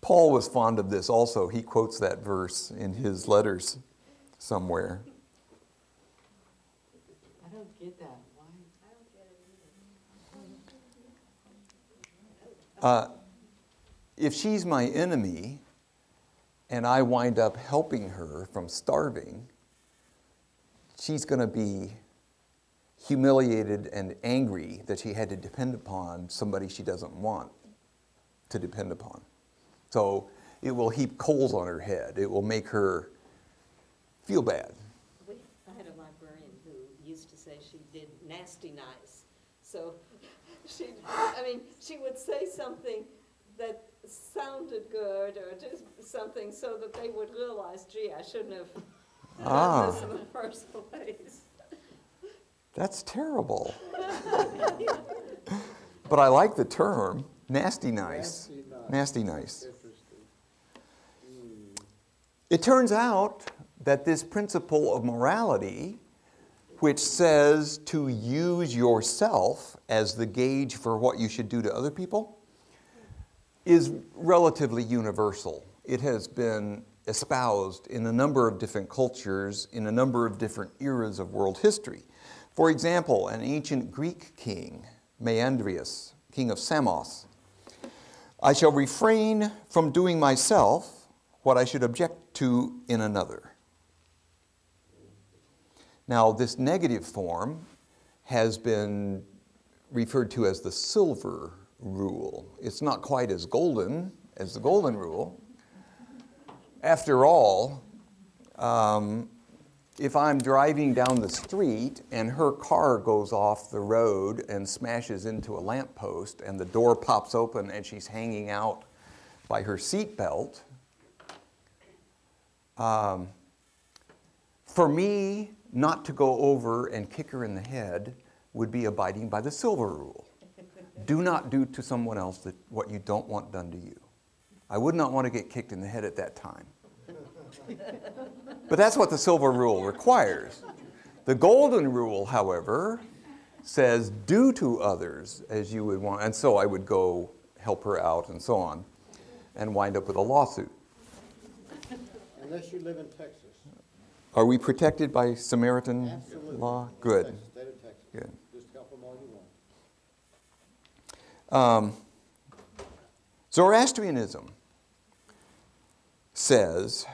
Paul was fond of this also. He quotes that verse in his letters somewhere. I don't get that. Why? If she's my enemy and I wind up helping her from starving, she's going to be humiliated and angry that she had to depend upon somebody she doesn't want to depend upon. So it will heap coals on her head. It will make her feel bad. I had a librarian who used to say she did nasty nice. So she would say something that sounded good or just something so that they would realize, gee, I shouldn't have done this in the first place. That's terrible. But I like the term, nasty nice. Nasty nice. It turns out that this principle of morality, which says to use yourself as the gauge for what you should do to other people, is relatively universal. It has been espoused in a number of different cultures, in a number of different eras of world history. For example, an ancient Greek king, Meandrius, king of Samos, I shall refrain from doing myself what I should object to in another. Now, this negative form has been referred to as the silver rule. It's not quite as golden as the golden rule. After all, if I'm driving down the street and her car goes off the road and smashes into a lamppost and the door pops open and she's hanging out by her seatbelt, for me not to go over and kick her in the head would be abiding by the silver rule. Do not do to someone else what you don't want done to you. I would not want to get kicked in the head at that time. But that's what the silver rule requires. The golden rule, however, says do to others as you would want. And so I would go help her out and so on and wind up with a lawsuit. Unless you live in Texas. Are we protected by Samaritan Absolutely. law? Good. Texas, state of Texas. Good. Just help them all you want. Zoroastrianism says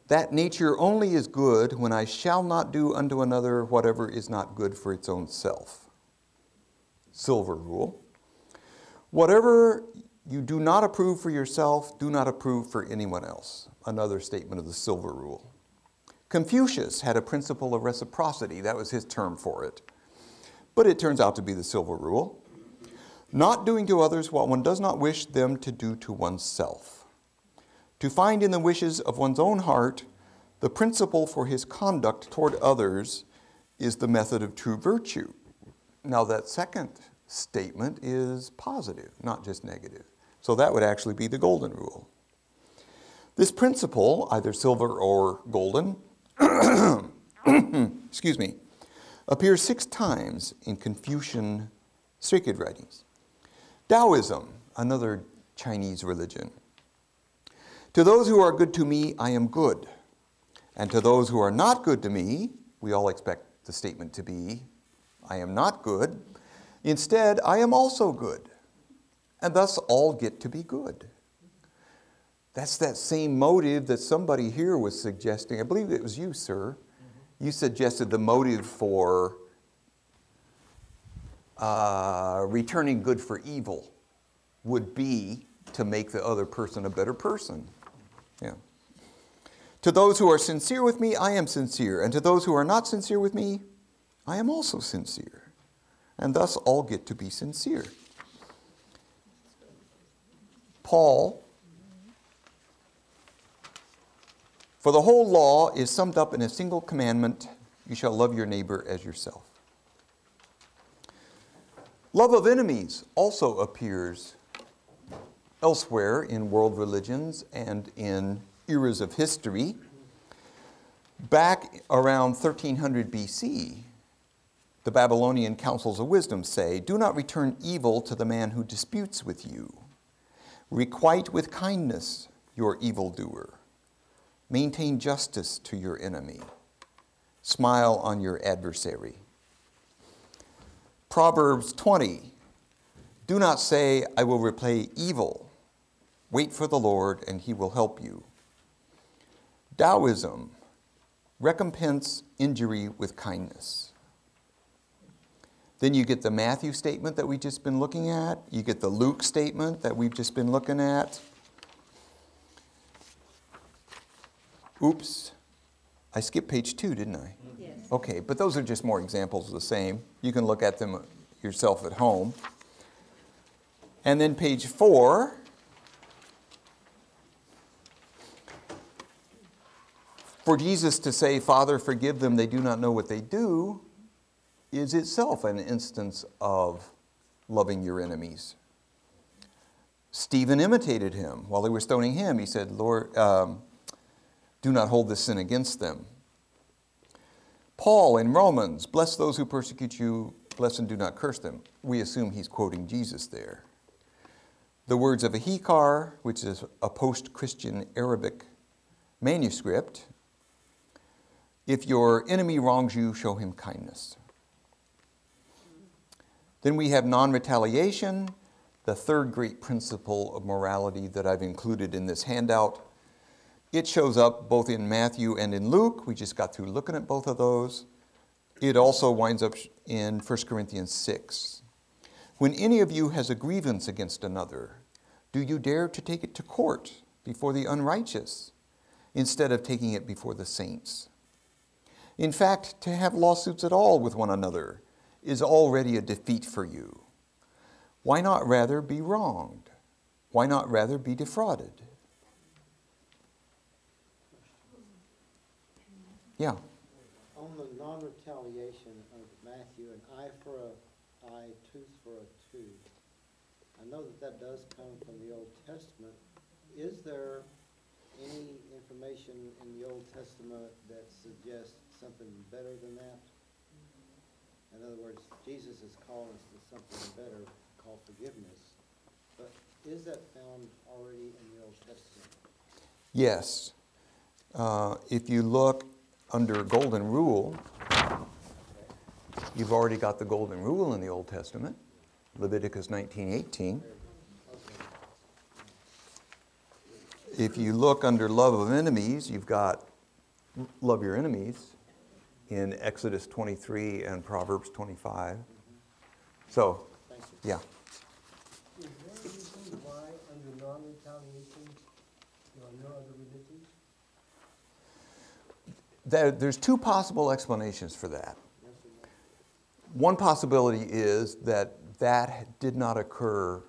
that nature only is good when I shall not do unto another whatever is not good for its own self. Silver rule. Whatever you do not approve for yourself, do not approve for anyone else. Another statement of the silver rule. Confucius had a principle of reciprocity. That was his term for it. But it turns out to be the silver rule. Not doing to others what one does not wish them to do to oneself. To find in the wishes of one's own heart the principle for his conduct toward others is the method of true virtue. Now that second statement is positive, not just negative. So that would actually be the golden rule. This principle, either silver or golden, excuse me, appears 6 times in Confucian sacred writings. Taoism, another Chinese religion. To those who are good to me, I am good. And to those who are not good to me, we all expect the statement to be, I am not good. Instead, I am also good. And thus all get to be good. That's that same motive that somebody here was suggesting. I believe it was you, sir. You suggested the motive for returning good for evil would be to make the other person a better person. Yeah. To those who are sincere with me, I am sincere. And to those who are not sincere with me, I am also sincere. And thus all get to be sincere. Paul, for the whole law is summed up in a single commandment, you shall love your neighbor as yourself. Love of enemies also appears elsewhere in world religions and in eras of history. Back around 1300 BC, the Babylonian councils of wisdom say, do not return evil to the man who disputes with you. Requite with kindness your evildoer. Maintain justice to your enemy. Smile on your adversary. Proverbs 20, do not say, I will repay evil. Wait for the Lord, and he will help you. Taoism, recompense injury with kindness. Then you get the Matthew statement that we've just been looking at. You get the Luke statement that we've just been looking at. Oops, I skipped page 2, didn't I? Yes. Okay, but those are just more examples of the same. You can look at them yourself at home. And then page 4. For Jesus to say, Father, forgive them, they do not know what they do, is itself an instance of loving your enemies. Stephen imitated him. While they were stoning him, he said, Lord, do not hold this sin against them. Paul in Romans, bless those who persecute you, bless and do not curse them. We assume he's quoting Jesus there. The words of Ahikar, which is a post-Christian Arabic manuscript, if your enemy wrongs you, show him kindness. Then we have non-retaliation, the third great principle of morality that I've included in this handout. It shows up both in Matthew and in Luke. We just got through looking at both of those. It also winds up in 1 Corinthians 6. When any of you has a grievance against another, do you dare to take it to court before the unrighteous instead of taking it before the saints? In fact, to have lawsuits at all with one another is already a defeat for you. Why not rather be wronged? Why not rather be defrauded? Yeah. On the non-retaliation of Matthew, an eye for an eye, tooth for a tooth, I know that that does come from the Old Testament. Is there any information in the Old Testament that suggests something better than that? In other words, Jesus is calling us to something better, called forgiveness. But is that found already in the Old Testament? Yes. If you look under Golden Rule, you've already got the Golden Rule in the Old Testament, Leviticus 19:18. If you look under love of enemies, you've got love your enemies in Exodus 23 and Proverbs 25. So, yeah. Is there a reason why under non-retaliation there are no other religions? There's 2 possible explanations for that. One possibility is that did not occur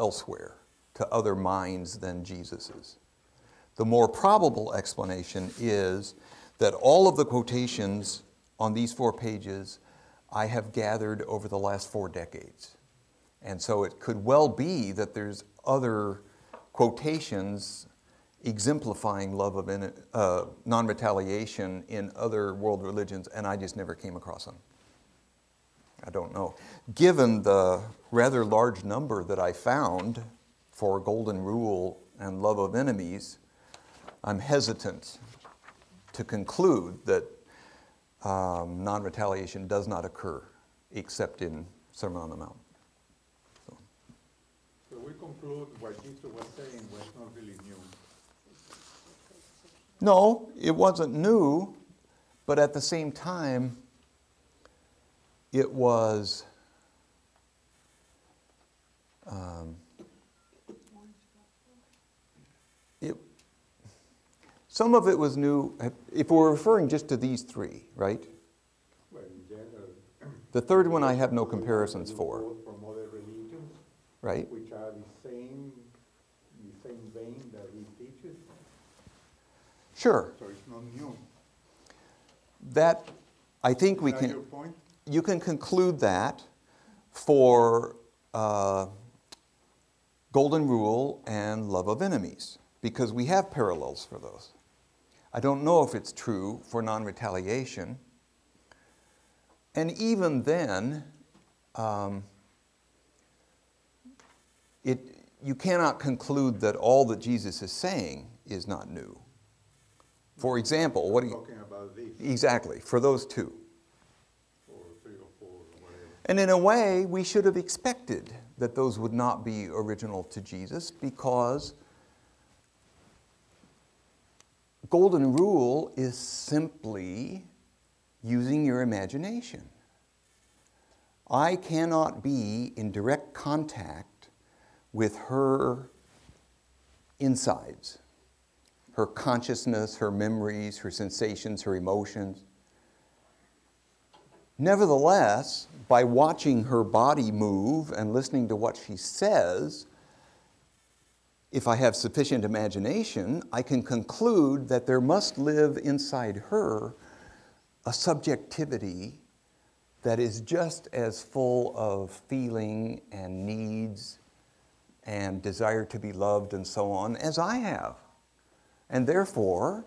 elsewhere to other minds than Jesus's. The more probable explanation is that all of the quotations on these 4 pages I have gathered over the last 4 decades. And so it could well be that there's other quotations exemplifying love of non-retaliation in other world religions, and I just never came across them. I don't know. Given the rather large number that I found for golden rule and love of enemies, I'm hesitant to conclude that non-retaliation does not occur except in Sermon on the Mount. So we conclude what Jesus was saying was not really new. No, it wasn't new, but at the same time, it was some of it was new. If we're referring just to these 3, right? Well, in general, The third one I have no comparisons for, from other religions, right? which are the same vein that he teaches. Sure. So it's not new. That, I think we Is that can, your point? you can conclude that for golden rule and love of enemies, because we have parallels for those. I don't know if it's true for non-retaliation. And even then, you cannot conclude that all that Jesus is saying is not new. For example, what do you... Talking about this, Exactly, for those 2. or 3 or 4, or whatever. And in a way, we should have expected that those would not be original to Jesus, because golden rule is simply using your imagination. I cannot be in direct contact with her insides, her consciousness, her memories, her sensations, her emotions. Nevertheless, by watching her body move and listening to what she says, if I have sufficient imagination, I can conclude that there must live inside her a subjectivity that is just as full of feeling and needs and desire to be loved and so on as I have. And therefore,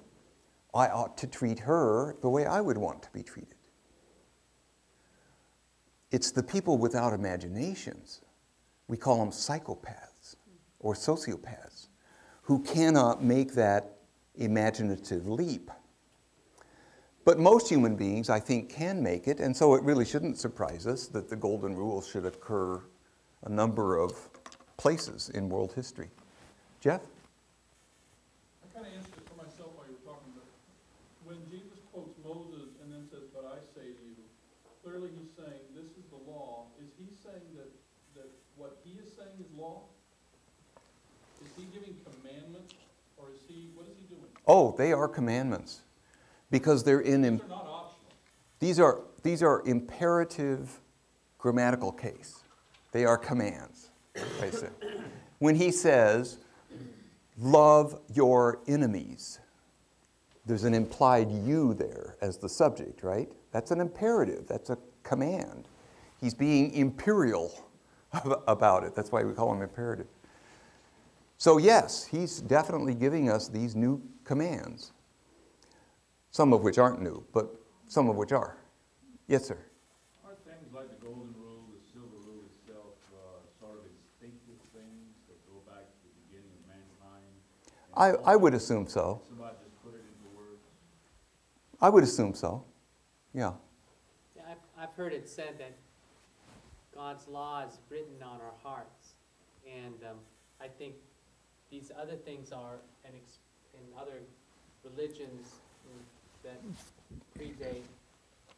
I ought to treat her the way I would want to be treated. It's the people without imaginations, we call them psychopaths or sociopaths, who cannot make that imaginative leap. But most human beings, I think, can make it, and so it really shouldn't surprise us that the golden rule should occur a number of places in world history. Jeff? I kind of answered it for myself while you were talking, but when Jesus quotes Moses and then says, "But I say to you," clearly he's saying, this is the law. Is he saying that what he is saying is law? Is he giving commandments, or what is he doing? Oh, they are commandments, because they're in... These are not optional. These are imperative grammatical case. They are commands, I say. When he says, love your enemies, there's an implied you there as the subject, right? That's an imperative. That's a command. He's being imperial about it. That's why we call him imperative. So yes, he's definitely giving us these new commands, some of which aren't new, but some of which are. Yes, sir? Are things like the golden rule, the silver rule itself, sort of instinctive things that go back to the beginning of mankind? I would assume so. Somebody just put it into words? I would assume so. Yeah. Yeah, I've heard it said that God's law is written on our hearts. And I think these other things are, in other religions that predate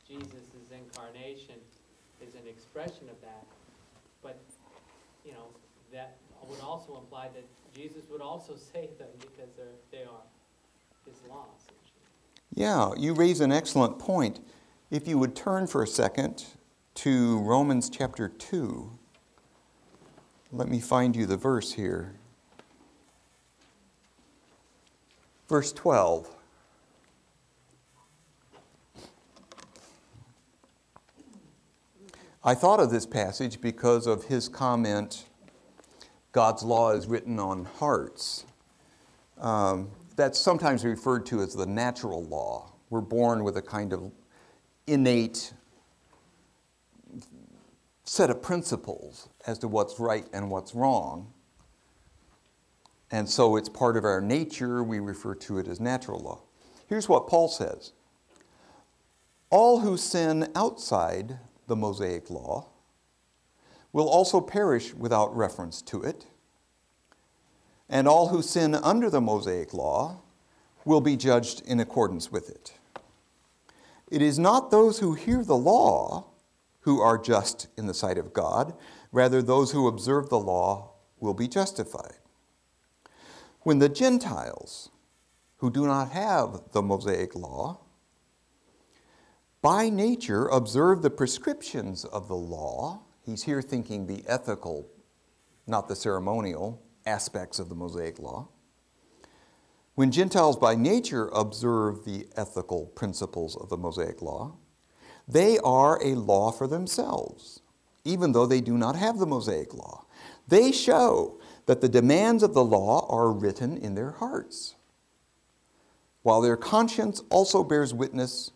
Jesus' incarnation, is an expression of that. But, that would also imply that Jesus would also say them because they are his law, essentially. Yeah, you raise an excellent point. If you would turn for a second to Romans chapter 2. Let me find you the verse here. Verse 12. I thought of this passage because of his comment, God's law is written on hearts. That's sometimes referred to as the natural law. We're born with a kind of innate set of principles as to what's right and what's wrong. And so it's part of our nature. We refer to it as natural law. Here's what Paul says. All who sin outside the Mosaic law will also perish without reference to it. And all who sin under the Mosaic law will be judged in accordance with it. It is not those who hear the law who are just in the sight of God. Rather, those who observe the law will be justified. When the Gentiles, who do not have the Mosaic law, by nature observe the prescriptions of the law, he's here thinking the ethical, not the ceremonial, aspects of the Mosaic law. When Gentiles by nature observe the ethical principles of the Mosaic law, they are a law for themselves, even though they do not have the Mosaic law. They show that the demands of the law are written in their hearts, while their conscience also bears witness,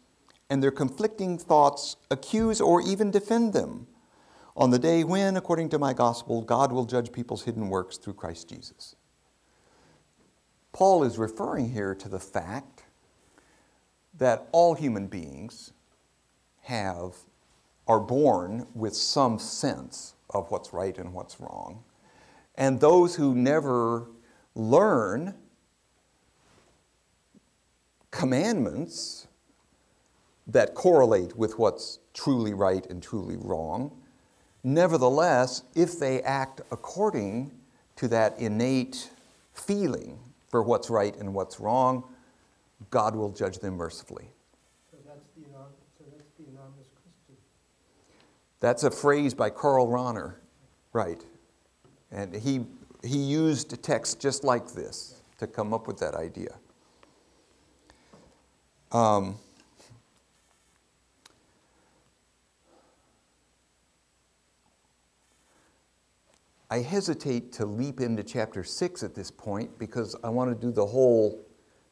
and their conflicting thoughts accuse or even defend them on the day when, according to my gospel, God will judge people's hidden works through Christ Jesus. Paul is referring here to the fact that all human beings are born with some sense of what's right and what's wrong. And those who never learn commandments that correlate with what's truly right and truly wrong, nevertheless, if they act according to that innate feeling for what's right and what's wrong, God will judge them mercifully. So that's the anonymous Christian. That's a phrase by Karl Rahner, right? And he used a text just like this to come up with that idea. I hesitate to leap into chapter 6 at this point because I want to do the whole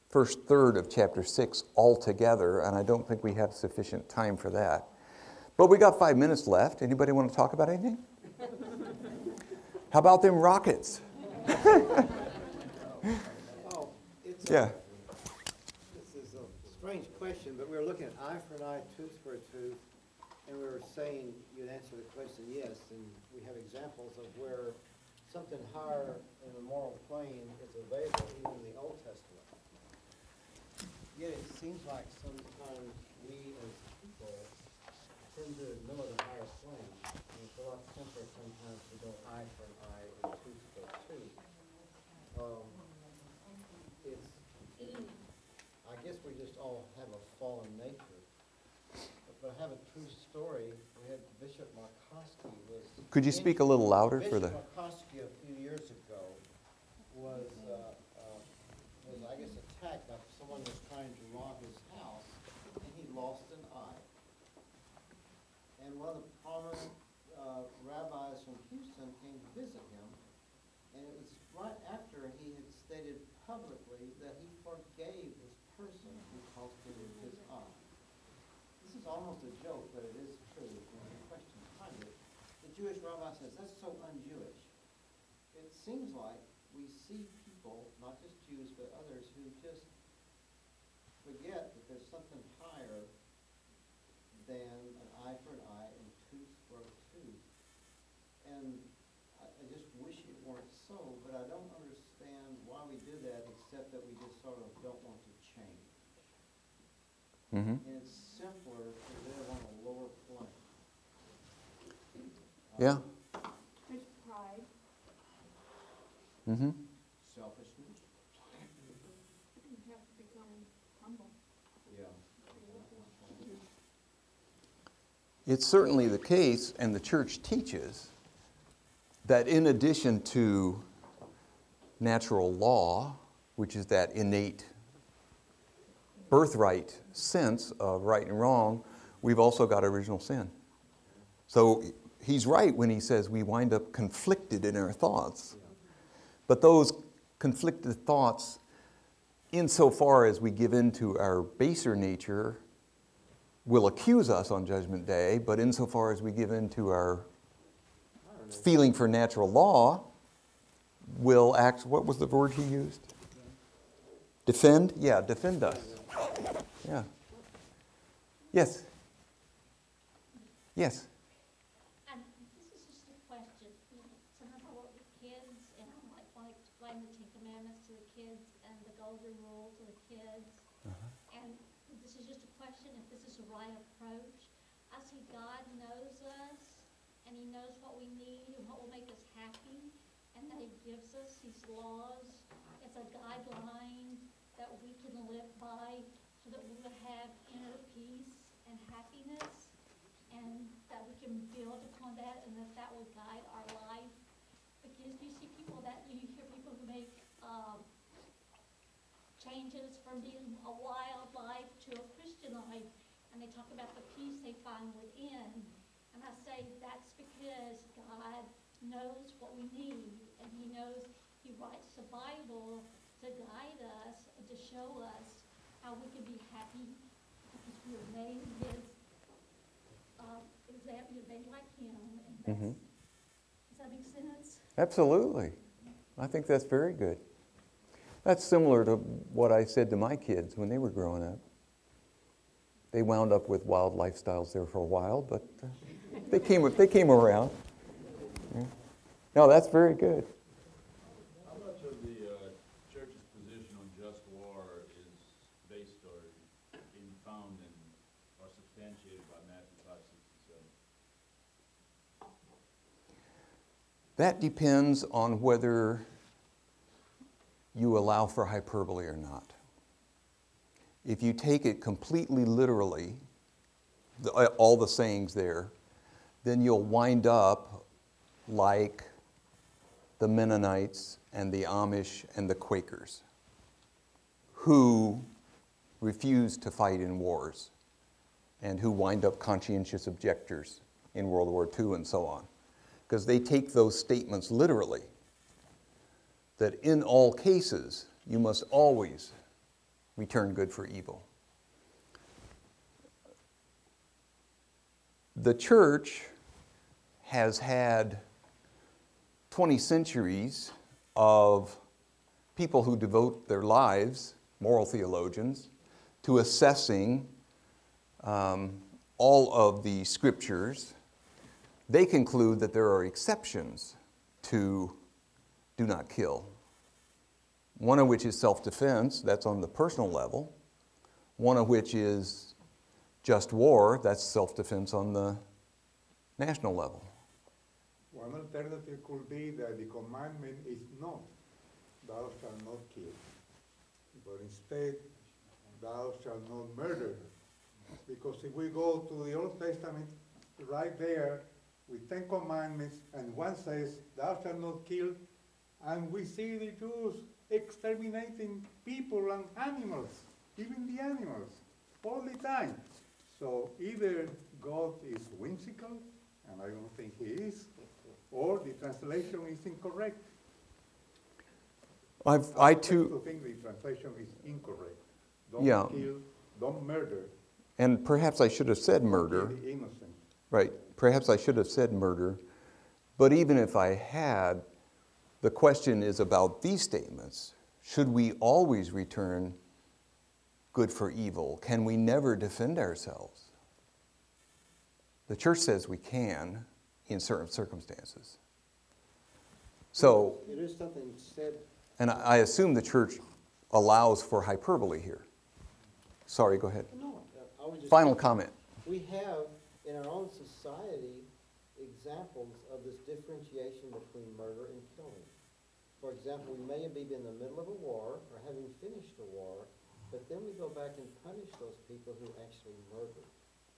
first third of chapter 6 all together, and I don't think we have sufficient time for that. But we got 5 minutes left. Anybody want to talk about anything? How about them rockets? Oh, it's Yeah. This is a strange question, but we were looking at eye for an eye, tooth for a tooth, and we were saying you'd answer the question yes, and we have examples of where something higher in the moral plane is available even in the Old Testament. Yet it seems like sometimes we as people tend to ignore the higher plane. And it's a lot simpler sometimes to go eye for an eye and tooth for a tooth. I guess we just all have a fallen nature. But I have a true story. We had Bishop Markowski was... Could you speak a little louder for the... Bishop Markowski a few years ago was I guess, attacked by someone who was trying to rob his house, and he lost an eye. And one of the prominent rabbis from Houston came to visit him, and it was right after he had stated publicly that he forgave this person who cost him his eye. This is almost a joke, but it is true. There's a question behind it. The Jewish rabbi says, that's so un-Jewish. It seems like we see people, not just Jews, but others, who just forget that there's something higher than an eye for an eye and tooth for a tooth. And I just wish it weren't so, but I don't understand why we do that, except that we just sort of don't want to change. Mm-hmm. And it's simpler to live on a lower plane. Yeah. There's pride. Mm-hmm. Selfishness. You have to become humble. Yeah. It's certainly the case, and the church teaches, that in addition to natural law, which is that innate birthright sense of right and wrong, we've also got original sin. So he's right when he says we wind up conflicted in our thoughts. But those conflicted thoughts, insofar as we give in to our baser nature, will accuse us on Judgment Day, but insofar as we give in to our feeling for natural law, will act, what was the word he used? Defend? Yeah, defend us. Yeah. Yes. Yes. And this is just a question. You know, sometimes I work with kids, and I might want to explain the Ten Commandments to the kids and the Golden Rule to the kids. And this is just a question if this is the right approach. I see God knows us, and He knows what we need and what will make us happy, and that He gives us these laws as a guideline that we can live by so that we will have inner peace and happiness, and that we can build upon that, and that will guide our life. Because you see people that, you hear people who make changes from being a wild life to a Christian life, and they talk about the peace they find within. And I say that's because God knows what we need, and He knows He writes the Bible to guide us and to show us how we can be happy because we were made in His example, made like Him. And that's, does that make sense? Absolutely. I think that's very good. That's similar to what I said to my kids when they were growing up. They wound up with wild lifestyles there for a while, but they came around. Yeah. No, that's very good. How much of the church's position on just war is based or being found in or substantiated by Matthew 5:67? That depends on whether you allow for hyperbole or not. If you take it completely literally, all the sayings there, then you'll wind up like the Mennonites and the Amish and the Quakers, who refused to fight in wars and who wind up conscientious objectors in World War II and so on. Because they take those statements literally, that in all cases, you must always return good for evil. The church has had 20 centuries of people who devote their lives, moral theologians, to assessing all of the scriptures. They conclude that there are exceptions to do not kill. One of which is self-defense, that's on the personal level. One of which is just war, that's self-defense on the national level. One alternative could be that the commandment is not, thou shalt not kill, but instead, thou shalt not murder. Because if we go to the Old Testament, right there, with 10 commandments, and one says, thou shalt not kill, and we see the Jews exterminating people and animals, even the animals, all the time. So either God is whimsical, and I don't think He is, or the translation is incorrect. I too think the translation is incorrect. Yeah. Don't kill, don't murder. And perhaps I should have said murder. Kill the innocent. Right. Perhaps I should have said murder. But even if I had, the question is about these statements. Should we always return good for evil? Can we never defend ourselves? The church says we can in certain circumstances. So, It is something said. and I assume the church allows for hyperbole here. Sorry, go ahead. No, I was just. Final comment. We have in our own society examples of this differentiation between murder and killing. For example, we may be in the middle of a war or having finished a war, but then we go back and punish those people who actually murdered.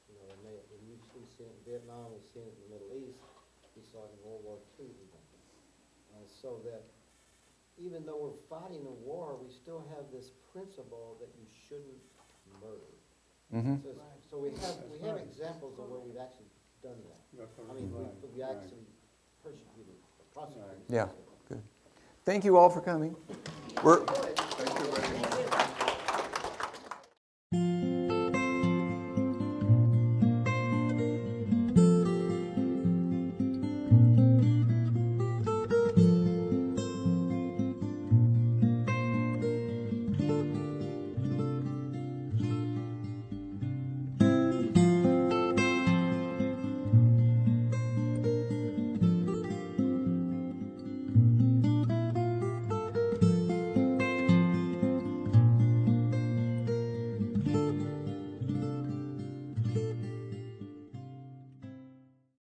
You know, and we've seen it in Vietnam, we've seen it in the Middle East, we saw it in World War II even. So that even though we're fighting a war, we still have this principle that you shouldn't murder. Mm-hmm. So we have examples of where we've actually done that. That's I mean, right, we right. actually persecuted, prosecuted. Yeah, good. Thank you all for coming. We're,